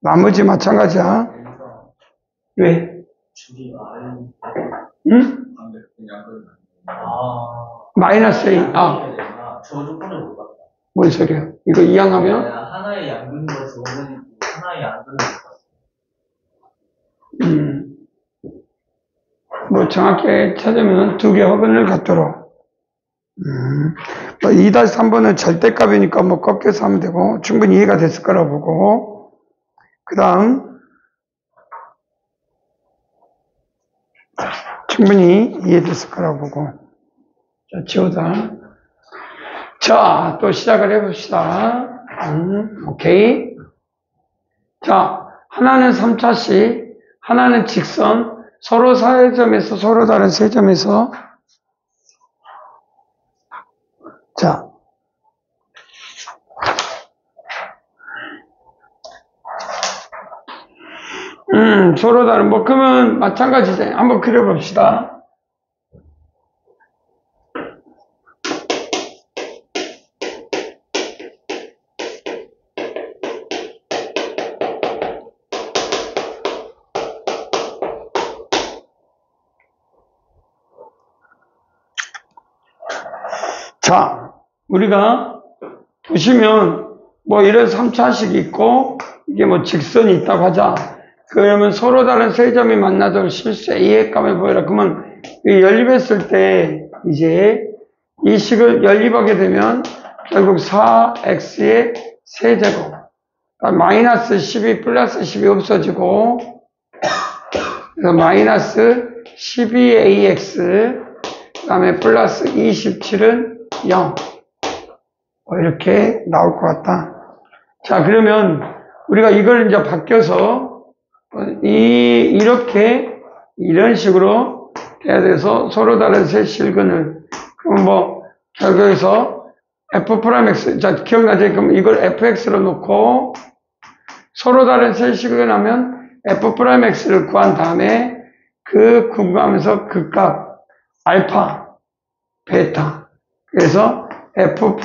나머지 마찬가지야. 왜? 줄이 많은 응? 마이너스 A. 저 조건을 못 봤다. 뭔 소리야? 이거 이항하면? 하나의 양근과 조건이 있고 하나의 양근을 못 봤어. 뭐 정확히 찾으면 두 개 허근을 갖도록. 뭐 2-3번은 절대값이니까 뭐 꺾여서 하면 되고 충분히 이해가 됐을 거라고 보고, 그 다음 충분히 이해됐을 거라고 보고. 자, 지우다. 자, 또 시작을 해봅시다. 오케이. 자, 하나는 3차식, 하나는 직선, 서로 사회점에서 서로 다른 세점에서. 자, 서로 다른, 뭐, 그러면 마찬가지죠. 한번 그려봅시다. 자, 우리가 보시면, 뭐, 이런 3차식이 있고, 이게 뭐 직선이 있다고 하자. 그러면 서로 다른 세 점이 만나도 실수 A의 값을 보여라. 그러면 연립했을 때 이제 이 식을 연립하게 되면 결국 4x의 세제곱, 그러니까 마이너스 12 플러스 10이 없어지고, 그래서 마이너스 12ax, 그 다음에 플러스 27은 0. 이렇게 나올 것 같다. 자, 그러면 우리가 이걸 이제 바뀌어서 이렇게 이런 식으로 돼야 돼서 서로 다른 세 실근을, 그럼 뭐 결국에서 f'(x), 자, 기억나죠? 그럼 이걸 fx로 놓고 서로 다른 세 실근 하면 f'(x를 구한 다음에 그 구하면서 그 값 알파, 베타, 그래서 f'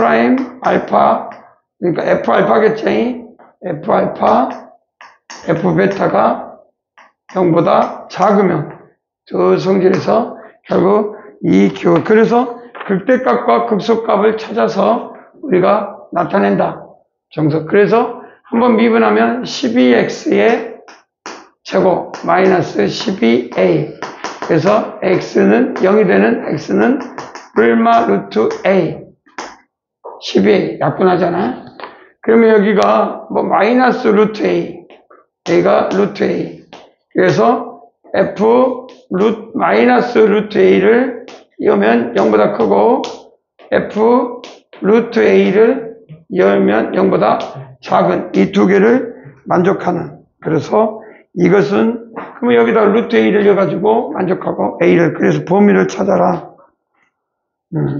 알파, 그러니까 f 알파겠지? f 알파, f 베타가 0보다 작으면 저 성질에서 결국 이 교, 그래서 극대값과 극소값을 찾아서 우리가 나타낸다. 정석. 그래서 한번 미분하면 12x의 제곱 마이너스 12a. 그래서 x는 0이 되는 x는 얼마 루트 a. 12a 약분하잖아. 그러면 여기가 뭐 마이너스 루트 a, a가 루트 a. 그래서 f 마이너스 루트 a를 열면 0보다 크고 f 루트 a를 열면 0보다 작은 이 두 개를 만족하는. 그래서 이것은 그러면 여기다 루트 a를 넣어가지고 만족하고 a를, 그래서 범위를 찾아라.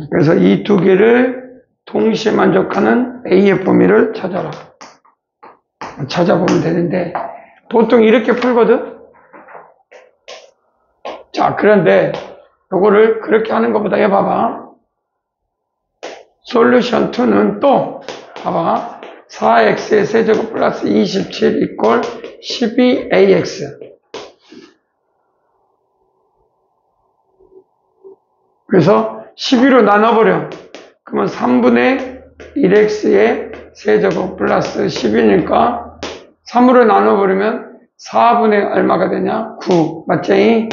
그래서 이 두 개를 동시에 만족하는 a의 범위를 찾아라. 찾아보면 되는데 보통 이렇게 풀거든. 자, 그런데 요거를 그렇게 하는 것보다 해봐봐. 솔루션 2는 또 봐봐. 4x의 세제곱 플러스 27 이꼴 12ax. 그래서 12로 나눠버려. 그러면 3분의 1x의 세제곱 플러스 10이니까 3으로 나눠버리면 4분의 얼마가 되냐? 9. 맞지?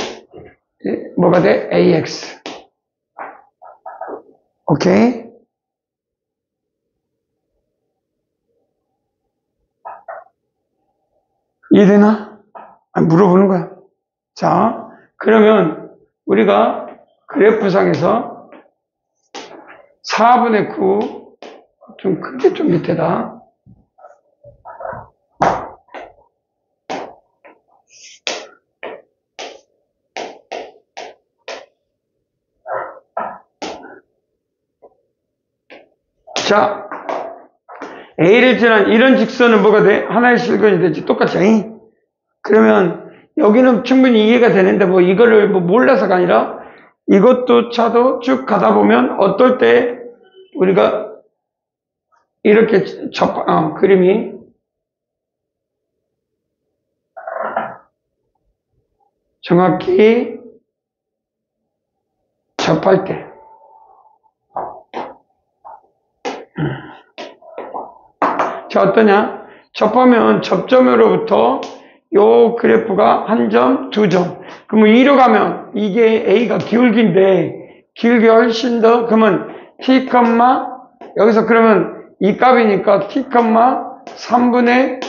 뭐가 돼? ax. 오케이? 이해되나? 물어보는 거야. 자, 그러면 우리가 그래프상에서 4분의 9, 좀 크게 좀 밑에다. 자, A를 지난 이런 직선은 뭐가 돼? 하나의 실근이 되지. 똑같이. 그러면 여기는 충분히 이해가 되는데 뭐 이거를 뭐 몰라서가 아니라 이것도 차도 쭉 가다 보면 어떨 때 우리가 이렇게 그림이 정확히 접할 때. 자, 어떠냐? 접하면 접점으로부터 요 그래프가 한 점, 두 점. 그러면 2로 가면 이게 A가 기울기인데, 기울기 훨씬 더, 그러면 T, 여기서 그러면 이 값이니까 T, 3분의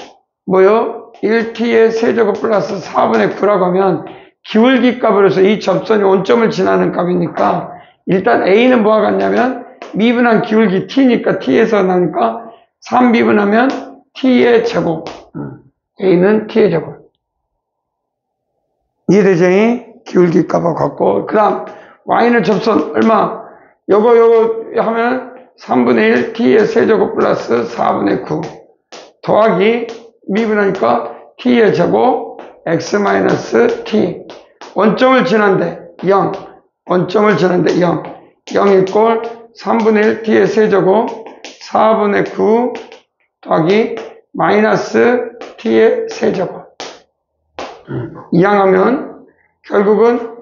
뭐요? 1T의 세제곱 플러스 4분의 9라고 하면 기울기 값으로서 이 접선이 원점을 지나는 값이니까 일단 A는 뭐와 같냐면 미분한 기울기 T니까 T에서 나니까 3미분하면 T의 제곱. A는 T의 제곱. 이해되지? 기울기 값하고 같고. 그 다음, Y는 접선 얼마? 요거 하면 3분의 1 T의 세제곱 플러스 4분의 9. 더하기, 미분하니까 T의 제곱, X-T. 원점을 지난데 0. 원점을 지난데 0. 0 이꼴 3분의 1 T의 세제곱, 4분의 9 더하기 마이너스 T의 세제곱. 이항하면 결국은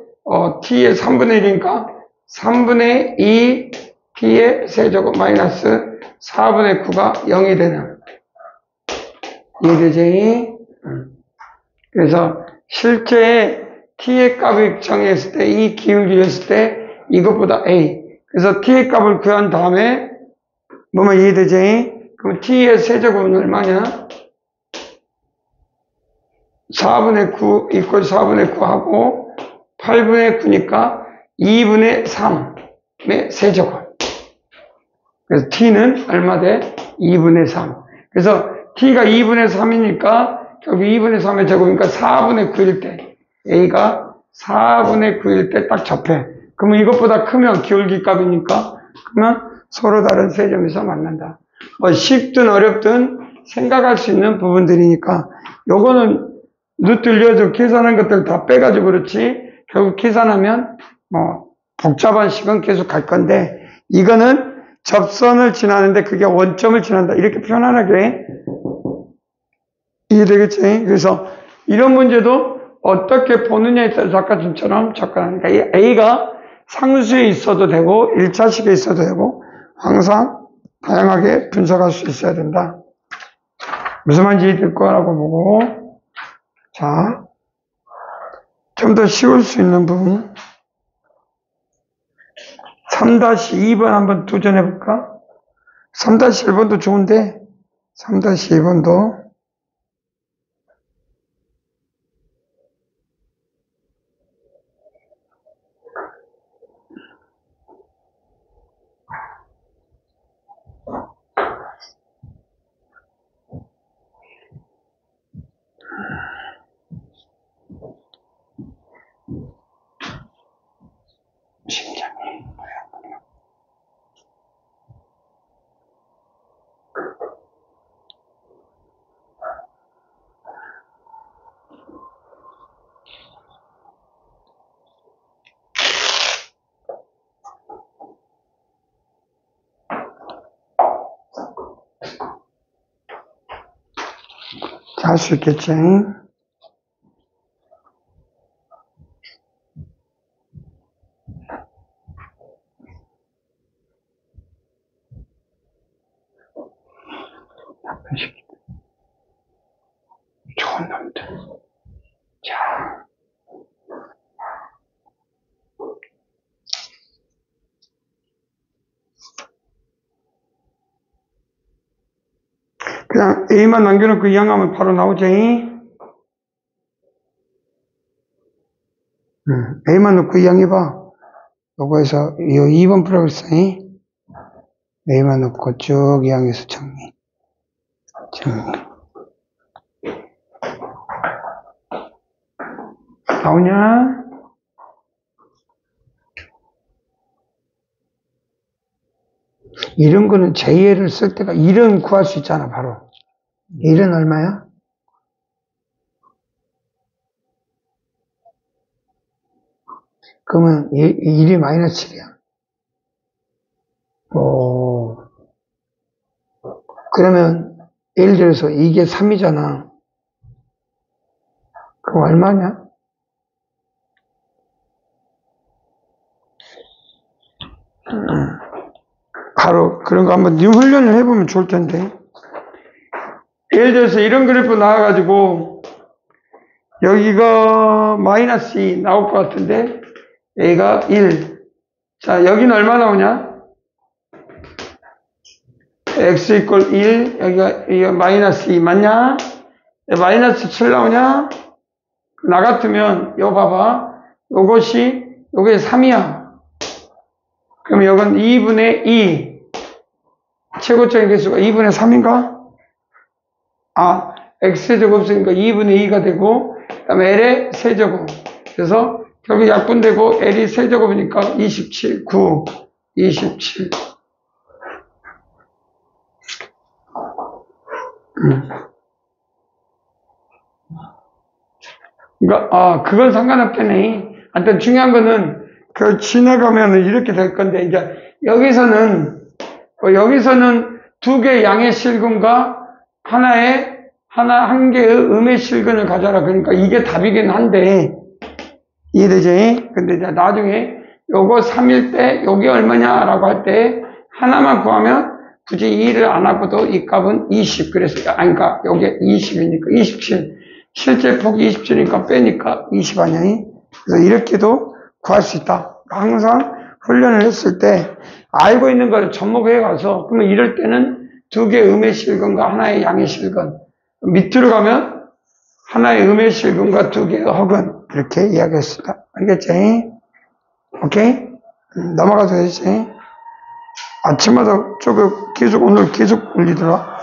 T의 3분의 1이니까 3분의 2 T의 세제곱 마이너스 4분의 9가 0이 되는. 이해되지? 그래서 실제 T의 값을 정했을 때, 이 기울기를 했을 때 이것보다 A. 그래서 T의 값을 구한 다음에 뭐만 이해되지? 그럼 T의 세제곱은 얼마냐? 4분의 9 이꼴 4분의 9 하고 8분의 9니까 2분의 3의 세제곱. 그래서 T는 얼마 돼? 2분의 3. 그래서 T가 2분의 3이니까 결국 2분의 3의 제곱이니까 4분의 9일 때 A가 4분의 9일 때 딱 접해. 그러면 이것보다 크면 기울기 값이니까 그러면 서로 다른 세점에서 만난다. 뭐 쉽든 어렵든 생각할 수 있는 부분들이니까 요거는 누들려서 계산한 것들 다 빼가지고 그렇지 결국 계산하면 뭐 복잡한 식은 계속 갈 건데 이거는 접선을 지나는데 그게 원점을 지난다 이렇게 편안하게 이해되겠지? 그래서 이런 문제도 어떻게 보느냐에 따라서 아까 좀처럼 접근하니까 이 A가 상수에 있어도 되고 1차식에 있어도 되고 항상 다양하게 분석할 수 있어야 된다. 무슨 말인지 이해될 거라고 보고 자, 좀 더 쉬울 수 있는 부분 3-2번 한번 도전해 볼까? 3-1번도 좋은데 3-2번도 심장이 할 수 있겠지? 좋은 놈들. 자. 그냥 A만 남겨놓고 이항하면 바로 나오지? A만 놓고 이항해봐. 요거에서, 요 2번 풀어볼 써. A만 놓고 쭉 이항해서 정리. 나오냐? 이런 거는 JL을 쓸 때가 1은 구할 수 있잖아, 바로. 1은 얼마야? 그러면 1이 마이너스 7이야. 그러면 예를 들어서 이게 3이잖아. 그럼 얼마냐? 바로 그런 거 한번 님 훈련을 해보면 좋을 텐데. 예를 들어서 이런 그래프 나와가지고 여기가 마이너스 2 나올 것 같은데 A가 1. 자, 여기는 얼마 나오냐? x 이퀄 1, 여기가 마이너스 2 맞냐? 마이너스 7 나오냐? 나 같으면 이거 봐봐. 요게 3이야. 그럼 이건 2분의 2. 최고적인 개수가 2분의 3인가? 아, x제곱 쓰니까 2분의 2가 되고, 그 다음에 l의 세제곱. 그래서 결국 약분되고 l이 세제곱이니까 27, 9, 27. 그러니까, 그건 상관없겠네. 하여튼 중요한 거는, 그 지나가면은 이렇게 될 건데, 이제, 여기서는 두 개의 양의 실근과 한 개의 음의 실근을 가져라. 그러니까 이게 답이긴 한데, 이해되지? 근데 이제 나중에 요거 3일 때, 요게 얼마냐라고 할 때, 하나만 구하면 굳이 2를 안 하고도 이 값은 20. 그래서, 그러니까 요게 20이니까 27. 실제 폭이 27이니까 빼니까 20 아니야? 그래서 이렇게도 구할 수 있다. 항상 훈련을 했을 때 알고 있는 걸 접목해 가서 그러면 이럴 때는 두 개의 음의 실근과 하나의 양의 실근, 밑으로 가면 하나의 음의 실근과 두 개의 허근 이렇게 이야기했습니다. 알겠지? 오케이? 넘어가도 되지? 아침마다 오늘 계속 올리더라.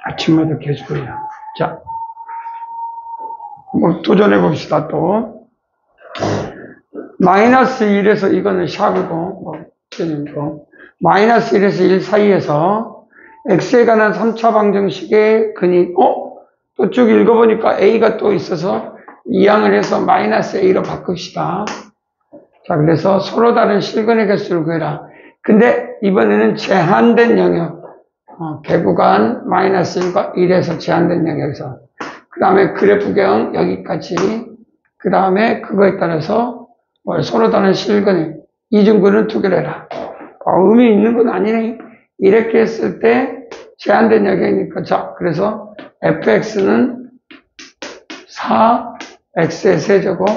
아침마다 계속 올려. 자, 뭐 도전해 봅시다. 또 마이너스 1에서 이거는 샵이고 마이너스 1에서 1 사이에서 x에 관한 3차 방정식의 근이 또 쭉 읽어보니까 a가 또 있어서 이항을 해서 마이너스 a로 바꿉시다. 자, 그래서 서로 다른 실근의 개수를 구해라. 근데 이번에는 제한된 영역, 개구간 마이너스 1과 1에서 제한된 영역에서 그 다음에 그래프경 여기까지, 그 다음에 그거에 따라서 서로 다른 실근의 이중근을 두 개를 해라. 의미 있는 건 아니네. 이렇게 했을 때 제한된 영역이니까. 자, 그래서 fx는 4x의 세제곱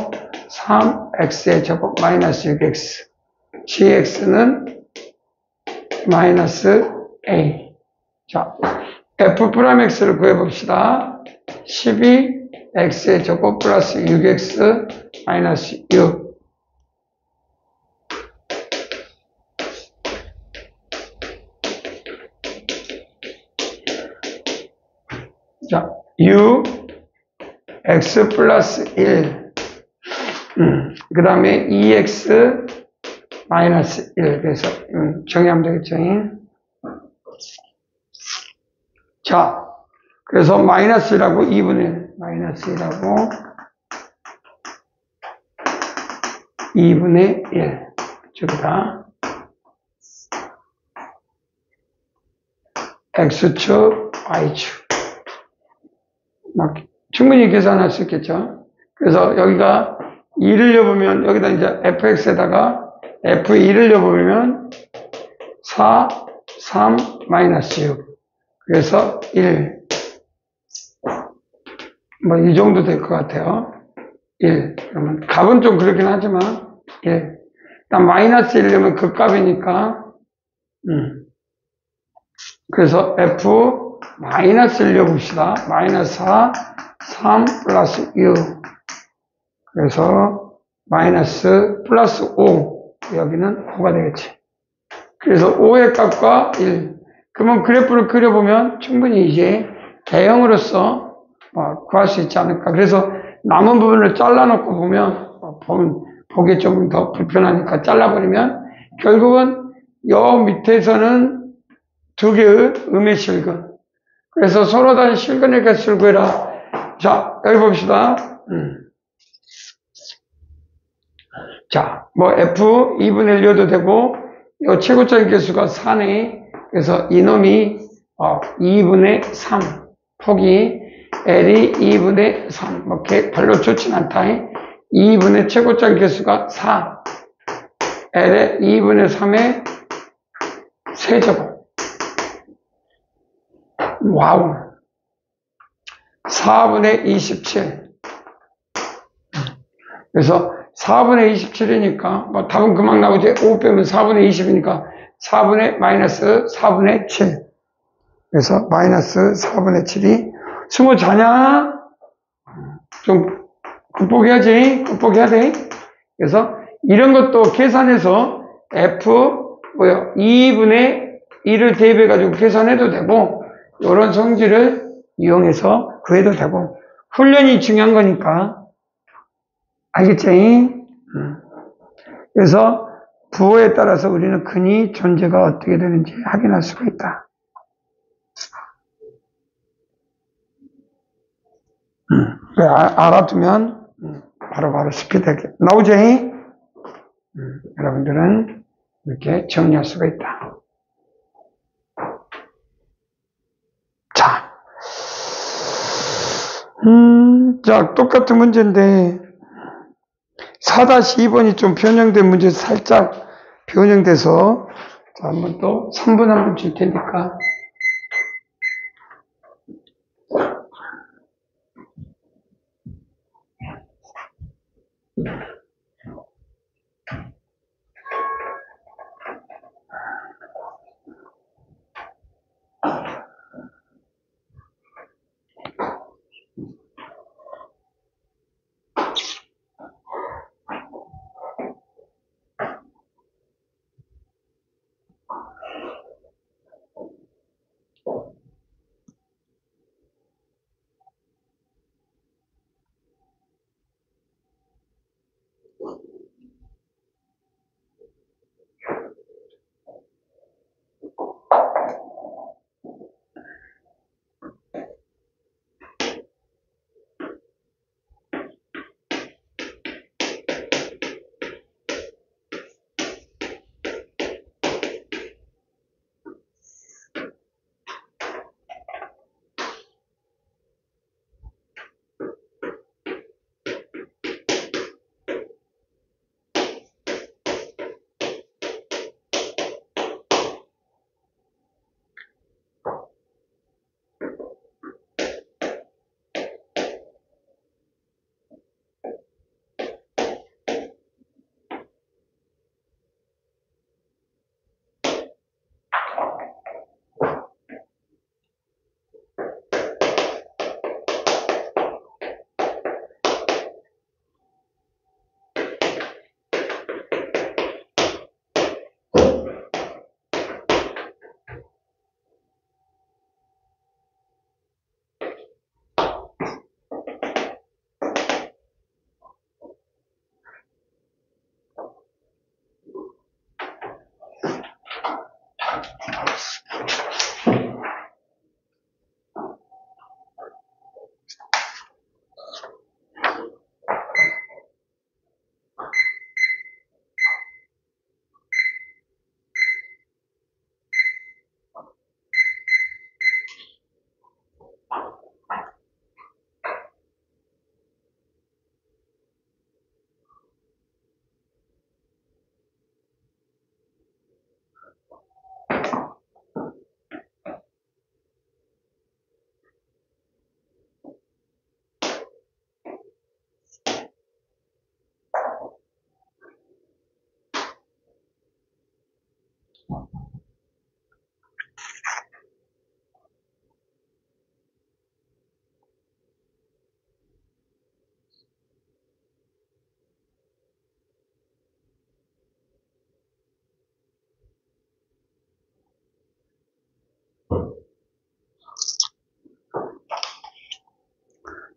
3x의 제곱 마이너스 6x, gx는 마이너스 a. 자, f'x를 구해봅시다. 12x의 제곱 플러스 6x 마이너스 6. 자, u x 플러스 1. 그 다음에 2x 마이너스 1. 그래서 정의하면 되겠죠. 자, 그래서 마이너스라고 2분의 1, 마이너스라고 2분의 1 저기다 x축, y축 막 충분히 계산할 수 있겠죠. 그래서 여기가 2를 넣어보면 여기다 이제 fx에다가 f2를 넣어보면 4, 3, 마이너스 6. 그래서 1. 뭐 이 정도 될 것 같아요. 1. 그러면 값은 좀 그렇긴 하지만 1. 일단 마이너스 1 넣으면 그 값이니까 그래서 f 마이너스 1 넣어봅시다. 마이너스 4, 3 플러스 6. 그래서 마이너스 플러스 5. 여기는 5가 되겠지. 그래서 5의 값과 1. 그러면 그래프를 그려보면 충분히 이제 개형으로서 구할 수 있지 않을까. 그래서 남은 부분을 잘라놓고 보면 보기 좀 더 불편하니까 잘라버리면 결국은 여 밑에서는 두 개의 음의 실근. 그래서 서로 다른 실근의 개수를 구해라. 자, 여기 봅시다. 자, 뭐 f 2분의 1 넣어도 되고 이 최고적인 개수가 4네. 그래서 이놈이 2분의 3. 폭이 L이 2분의 3. 뭐, 별로 좋진 않다. 2분의 최고점 개수가 4. L의 2분의 3의 세제곱. 와우. 4분의 27. 그래서 4분의 27이니까, 뭐 답은 금방 나오지. 5 빼면 4분의 20이니까 4분의 마이너스 4분의 7. 그래서 마이너스 4분의 7이 스무 자냐? 좀 극복해야지. 극복해야 돼. 그래서 이런 것도 계산해서 F 2분의 1을 대입해가지고 계산해도 되고, 이런 성질을 이용해서 구해도 되고, 훈련이 중요한 거니까. 알겠지? 그래서 부호에 따라서 우리는 근이 존재가 어떻게 되는지 확인할 수가 있다. 알아두면 바로바로 쉽게 되게 나오지? 여러분들은 이렇게 정리할 수가 있다. 자, 자, 똑같은 문제인데 4-2번이 좀 변형된 문제 살짝 변형돼서, 자, 한번 또 3분 한번 줄 테니까.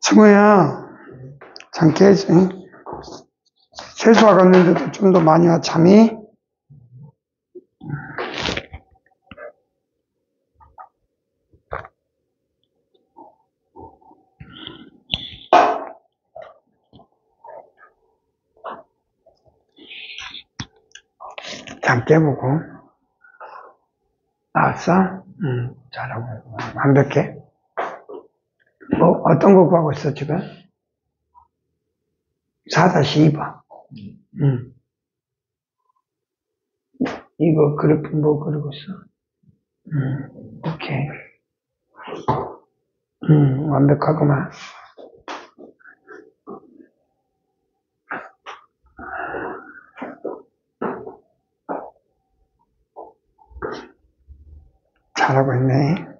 승우야, 잠 깨지. 세수하고 있는데도 좀 더 많이 와, 잠이? 잠 깨보고. 알았어? 잘하고, 완벽해. 뭐, 어떤 거 구하고 있어, 지금? 4-2번. 이거 그래프 뭐 그리고 있어? 오케이. 완벽하구만. 잘하고 있네.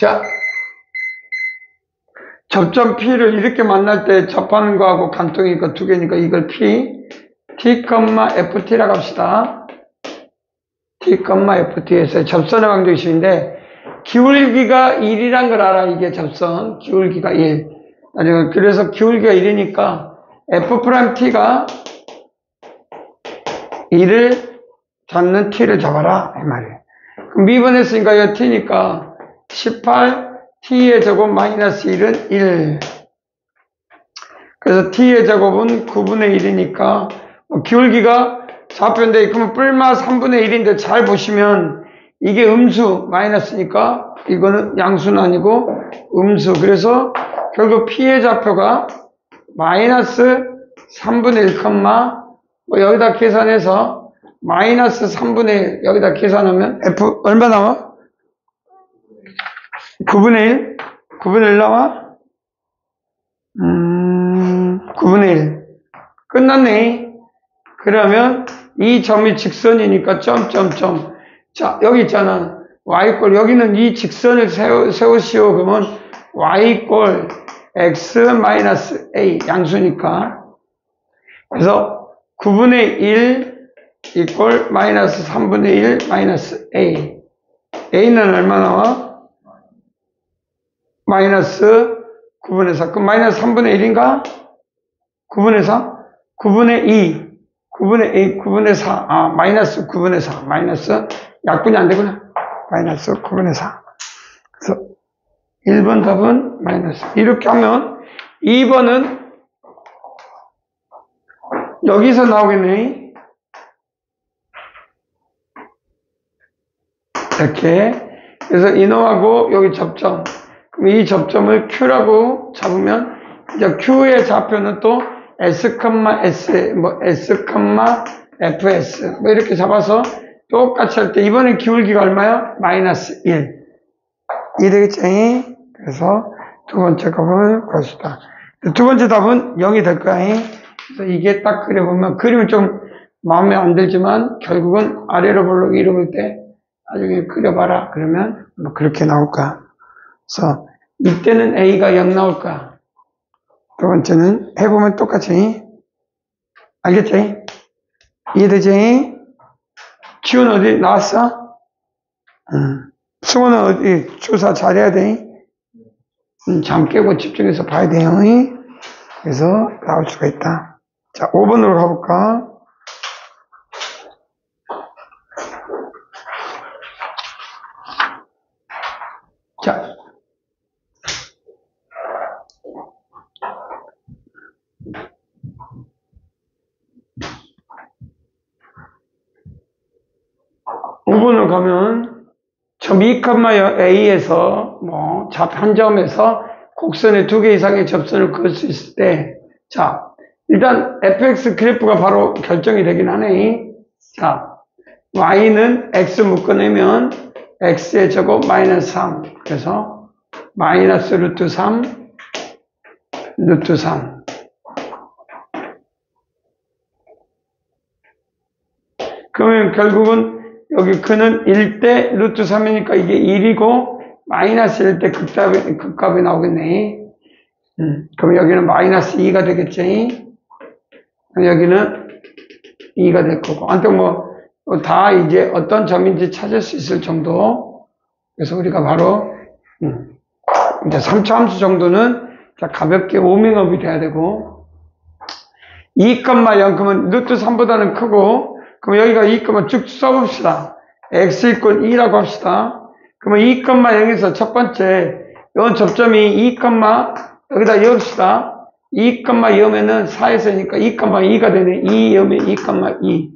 자, 접점 P를 이렇게 만날 때 접하는 거하고 간통이니까 두 개니까 이걸 P, T, FT라고 합시다. T, FT에서 접선의 방정식인데 기울기가 1이란 걸 알아. 이게 접선 기울기가 1. 그래서 기울기가 1이니까 F'T가 1을 잡는 T를 잡아라 이 말이에요. 그럼 미분했으니까 이거 T니까 18 T의 제곱 마이너스 1은 1. 그래서 T의 제곱은 9분의 1이니까 기울기가 좌표인데 그러면 뿔마 3분의 1인데 잘 보시면 이게 음수 마이너스니까 이거는 양수는 아니고 음수. 그래서 결국 P의 좌표가 마이너스 3분의 1, 뭐 여기다 계산해서 마이너스 3분의 1 여기다 계산하면 F 얼마 나와? 9분의 1? 9분의 1 나와? 9분의 1. 끝났네. 그러면 이 점이 직선이니까 점점점. 자, 여기 있잖아. y꼴. 여기는 이 직선을 세우시오. 그러면 y꼴 x-a 양수니까. 그래서 9분의 1 이꼴 마이너스 3분의 1 마이너스 a. a는 얼마 나와? 마이너스 9분의 4. 그럼 마이너스 3분의 1인가? 9분의 4? 9분의 2. 9분의 2, 9분의 4. 아, 마이너스 9분의 4. 마이너스, 약분이 안 되구나. 마이너스 9분의 4. 그래서 1번 답은 마이너스. 이렇게 하면 2번은 여기서 나오겠네. 이렇게. 그래서 이놈하고 여기 접점. 그럼 이 접점을 Q라고 잡으면 이제 Q의 좌표는 또 S, S, 뭐 S, FS 뭐 이렇게 잡아서 똑같이 할 때 이번엔 기울기가 얼마야? 마이너스 1. 이 되겠지? 그래서 두 번째 값을 구하시다. 두 번째 답은 0이 될 거야. 그래서 이게 딱 그려보면 그림은 좀 마음에 안 들지만 결국은 아래로 볼록 위로 볼 때 나중에 그려봐라. 그러면 뭐 그렇게 나올 거야. 그래서 이때는 A가 0 나올 거야. 두 번째는 해보면 똑같이. 알겠지? 이해되지? 지훈 어디 나왔어? 승호는 어디 조사 잘해야 돼? 잠 깨고 집중해서 봐야 돼요. 그래서 나올 수가 있다. 자, 5번으로 가볼까? 자. 5번으로 가면 점 2,A에서 뭐 잡 한 점에서 곡선에 2개 이상의 접선을 그을 수 있을 때, 자, 일단 fx 그래프가 바로 결정이 되긴 하네. 자, y는 x 묶어내면 x의 제곱 마이너스 3. 그래서 마이너스 루트 3, 루트 3. 그러면 결국은 여기 그는 1대 루트 3이니까 이게 1이고 마이너스 1대 극값이 나오겠네. 그럼 여기는 마이너스 2가 되겠지. 여기는 2가 될 거고. 아무튼 뭐 다 이제 어떤 점인지 찾을 수 있을 정도. 그래서 우리가 바로 이제 3차 함수 정도는 가볍게 워밍업이 돼야 되고 2,0 그러면 루트 3보다는 크고 그럼 여기가 2, 쭉 써봅시다. x 이퀄 2라고 합시다. 그러면 2,0에서 첫 번째 요 접점이 2, 여기다 여읍시다. 2, 0면은 4에서니까 2,2가 되네. 2 여면 2,2.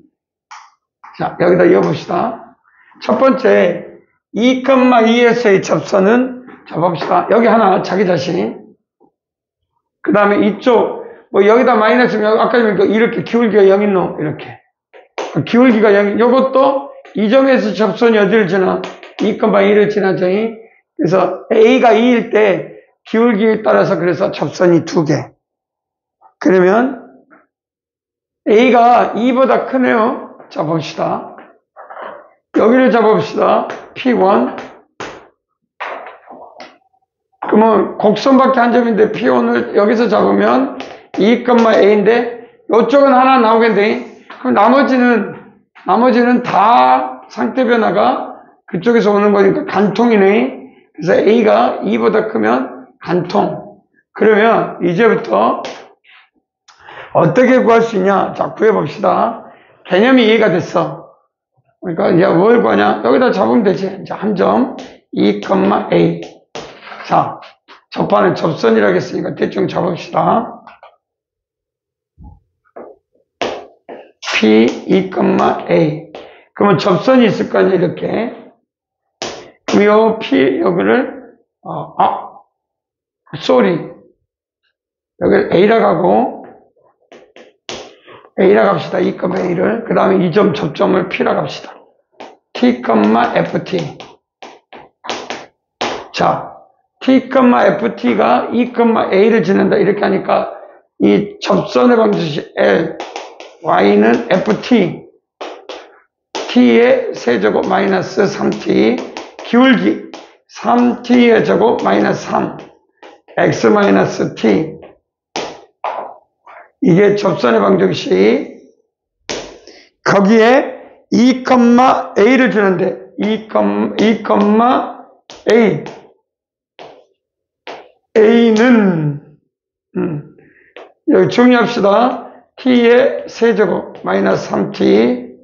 자, 여기다 여봅시다. 첫 번째 2,2에서의 접선은 잡읍시다. 여기 하나 자기 자신. 그 다음에 이쪽 뭐 여기다 마이너스면 아까 이렇게 기울기가 0인 놈 이렇게 기울기가 0. 요것도 이 점에서 접선이 어디를 지나? 2,2를 지나죠. 그래서 A가 2일 때 기울기에 따라서 그래서 접선이 2개. 그러면 A가 2보다 크네요. 자, 봅시다. 여기를 잡아봅시다. P1. 그러면 곡선밖에 한 점인데 P1을 여기서 잡으면 2,A인데 이쪽은 하나 나오겠네. 그럼 나머지는 다 상태 변화가 그쪽에서 오는 거니까 간통이네. 그래서 A가 2보다 크면 간통. 그러면 이제부터 어떻게 구할 수 있냐? 자, 구해봅시다. 개념이 이해가 됐어. 그러니까 이제 뭘 구하냐? 여기다 잡으면 되지. 자, 한 점 2,A. 자, 접하는 접선이라고 했으니까 대충 잡읍시다. P 2,A. 그러면 접선이 있을 거 아니야, 이렇게. 그럼 요 P, 여기를, 여기를 A라고 하고, A라고 합시다. 2,A를. 그 다음에 이 점 접점을 P라고 합시다. T, FT. 자, T, FT가 2,A를 지낸다. 이렇게 하니까 이 접선의 방정식 L, Y는 FT, T의 세제곱 마이너스 3T, 기울기 3T의 제곱 마이너스 3, X 마이너스 T. 이게 접선의 방정식. 거기에 2,A를 주는데 2,A. A는 여기 정리합시다. T의 세제곱 마이너스 3T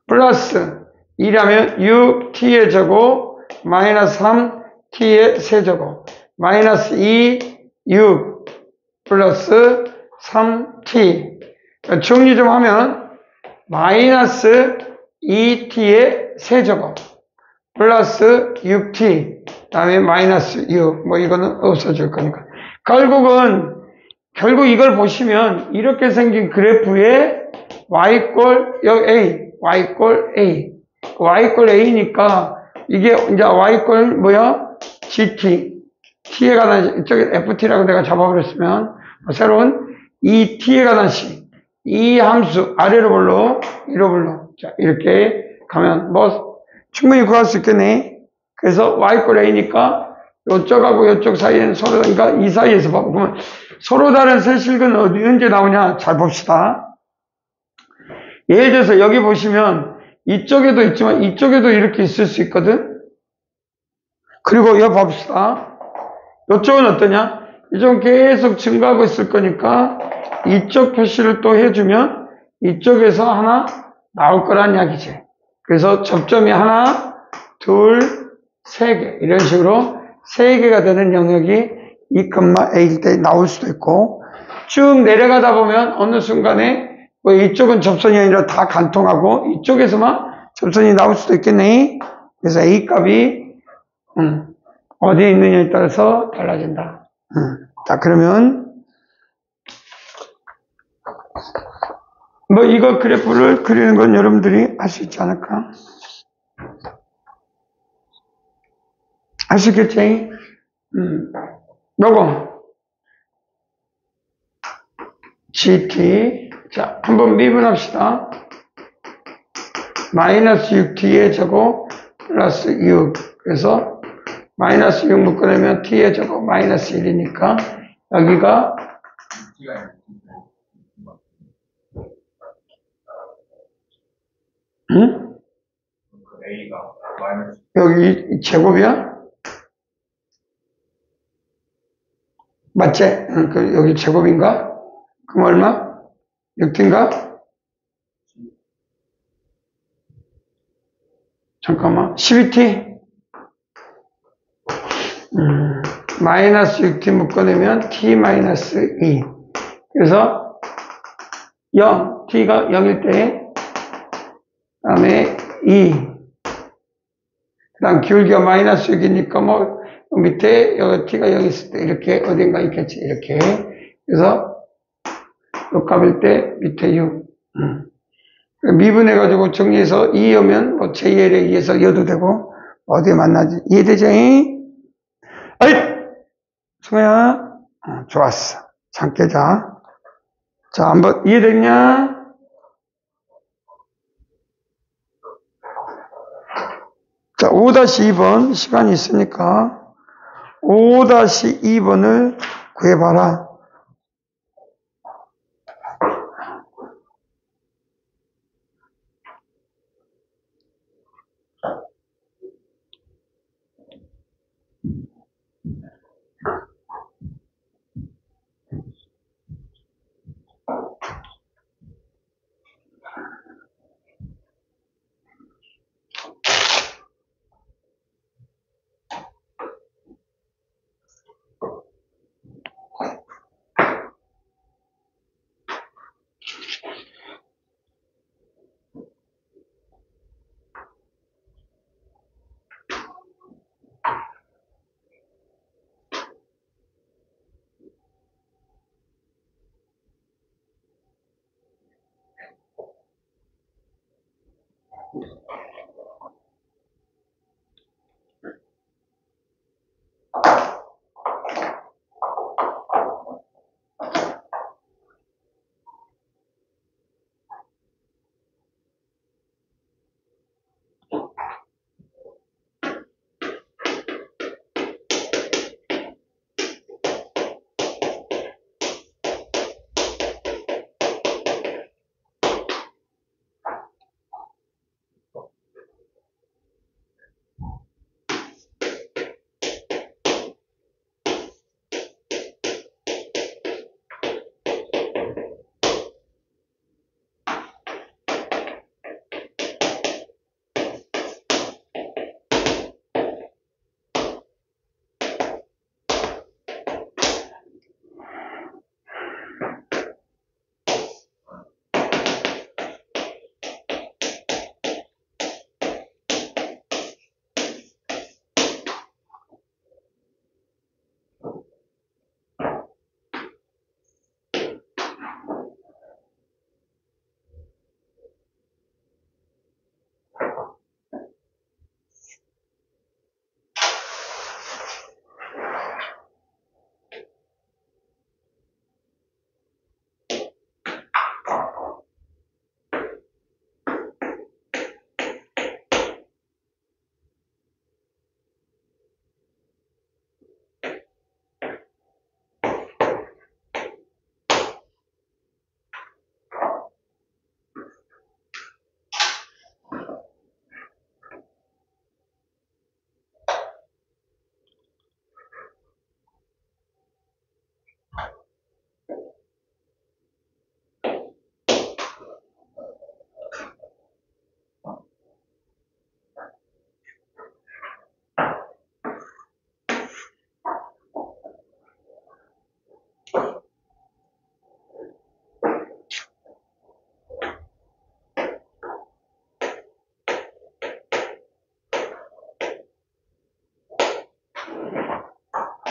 플러스 2라면 6T의 제곱 마이너스 3T의 세제곱 마이너스 2, 6 플러스 3T. 정리 좀 하면 마이너스 2T의 세제곱 플러스 6T 그 다음에 마이너스 6 뭐 이거는 없어질 거니까 결국 이걸 보시면 이렇게 생긴 그래프에 y 꼴 A, y 꼴 A, y 꼴 A니까 이게 이제 y 꼴 뭐야? GT, T에 관한 이쪽에 FT라고 내가 잡아버렸으면 새로운 이 T에 관한 식, 이 함수 아래로 불러, 위로 불러. 자 이렇게 가면 뭐 충분히 구할 수 있겠네. 그래서 y 꼴 A니까 요쪽하고 요쪽 사이에는 서로, 그러니까 이 사이에서 봐. 그러면 서로 다른 세실근 언제 나오냐? 잘 봅시다. 예를 들어서 여기 보시면 이쪽에도 있지만 이쪽에도 이렇게 있을 수 있거든? 그리고 여기 봅시다. 이쪽은 어떠냐? 이쪽은 계속 증가하고 있을 거니까 이쪽 표시를 또 해주면 이쪽에서 하나 나올 거란 이야기지. 그래서 접점이 하나, 둘, 세 개. 이런 식으로 세 개가 되는 영역이 2,A일 때 나올 수도 있고, 쭉 내려가다 보면 어느 순간에 뭐 이쪽은 접선이 아니라 다 간통하고 이쪽에서만 접선이 나올 수도 있겠네. 그래서 A 값이 어디에 있느냐에 따라서 달라진다. 자, 그러면 뭐 이거 그래프를 그리는 건 여러분들이 할 수 있지 않을까? 할 수 있겠지? 요거 GT. 자, 한번 미분합시다. 마이너스 6T의 제곱 플러스 6. 그래서 마이너스 6 묶어내면 T의 제곱 마이너스 1이니까 여기가 A가 마이너스 여기 제곱이야? 맞지? 여기 제곱인가? 그럼 얼마? 6T인가? 잠깐만. 12t? 마이너스 6t 묶어내면 t 마이너스 2. 그래서 0, t가 0일 때, 그 다음에 2. 그 다음 기울기가 마이너스 6이니까 뭐, 밑에 여기 t가 0 있을 때 이렇게 어딘가 있겠지. 이렇게. 그래서 요 값일 때 밑에 6. 미분해가지고 정리해서 2 오면 뭐 JL에 의해서 여도 되고, 어디에 만나지? 이해되죠? 아이! 승아야. 좋았어. 잠 깨자. 자, 한번 이해됐냐? 자, 5-2번 시간이 있으니까 5-2번을 구해봐라.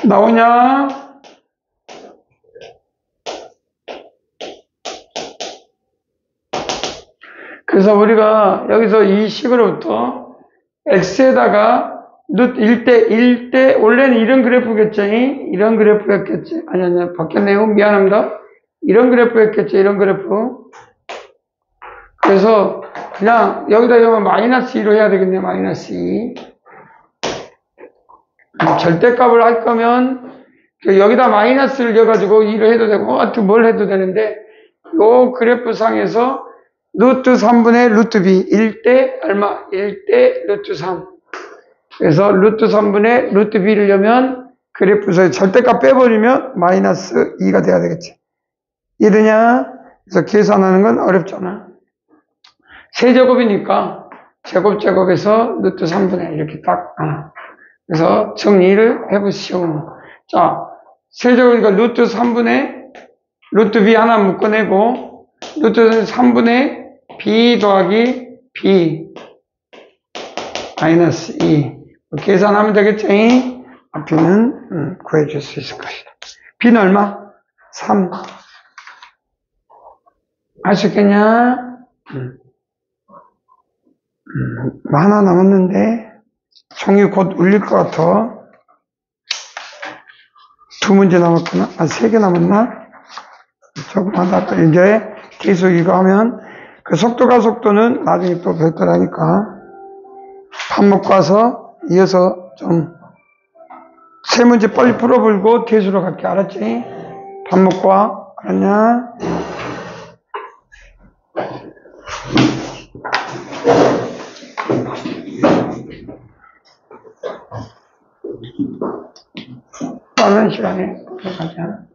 나오냐? 그래서 우리가 여기서 이 식으로부터 x에다가 루트 1대 원래는 이런 그래프겠죠? 이런 그래프였겠지? 아니, 바뀌었네요. 미안합니다. 이런 그래프였겠죠? 이런 그래프. 그래서 그냥 여기다 여면 마이너스 2로 해야 되겠네. 마이너스 2. 절대값을 할 거면 여기다 마이너스를 넣어가지고 2로 해도 되고 하여튼 뭘 해도 되는데 요 그래프 상에서 루트 3분의 루트 b 1대 얼마? 1대 루트 3. 그래서 루트 3분의 루트 b를 넣으면 그래프에서 절대값 빼버리면 마이너스 2가 돼야 되겠지. 이해되냐? 그래서 계산하는 건 어렵잖아. 세제곱이니까 제곱에서 루트 3분의 이렇게 딱, 그래서 정리를 해보시오. 자, 세제곱이니까 루트 3분의 루트 b 하나 묶어내고, 루트 3분의 b 더하기 b 마이너스 2. 계산하면 되겠지? b는 구해줄 수 있을 것이다. b는 얼마? 3. 알 수 있겠냐? 하나 남았는데, 종이 곧 울릴 것 같아. 2문제 남았구나. 3개 남았나? 조금 하다가, 이제, 계속 이거 하면, 그 속도가 속도는 나중에 또 별도라니까. 밥 먹고 와서, 이어서 좀, 3문제 빨리 풀어보고, 대수로 갈게. 알았지? 밥 먹고 와. 알았냐? 빠른 시간에 가자.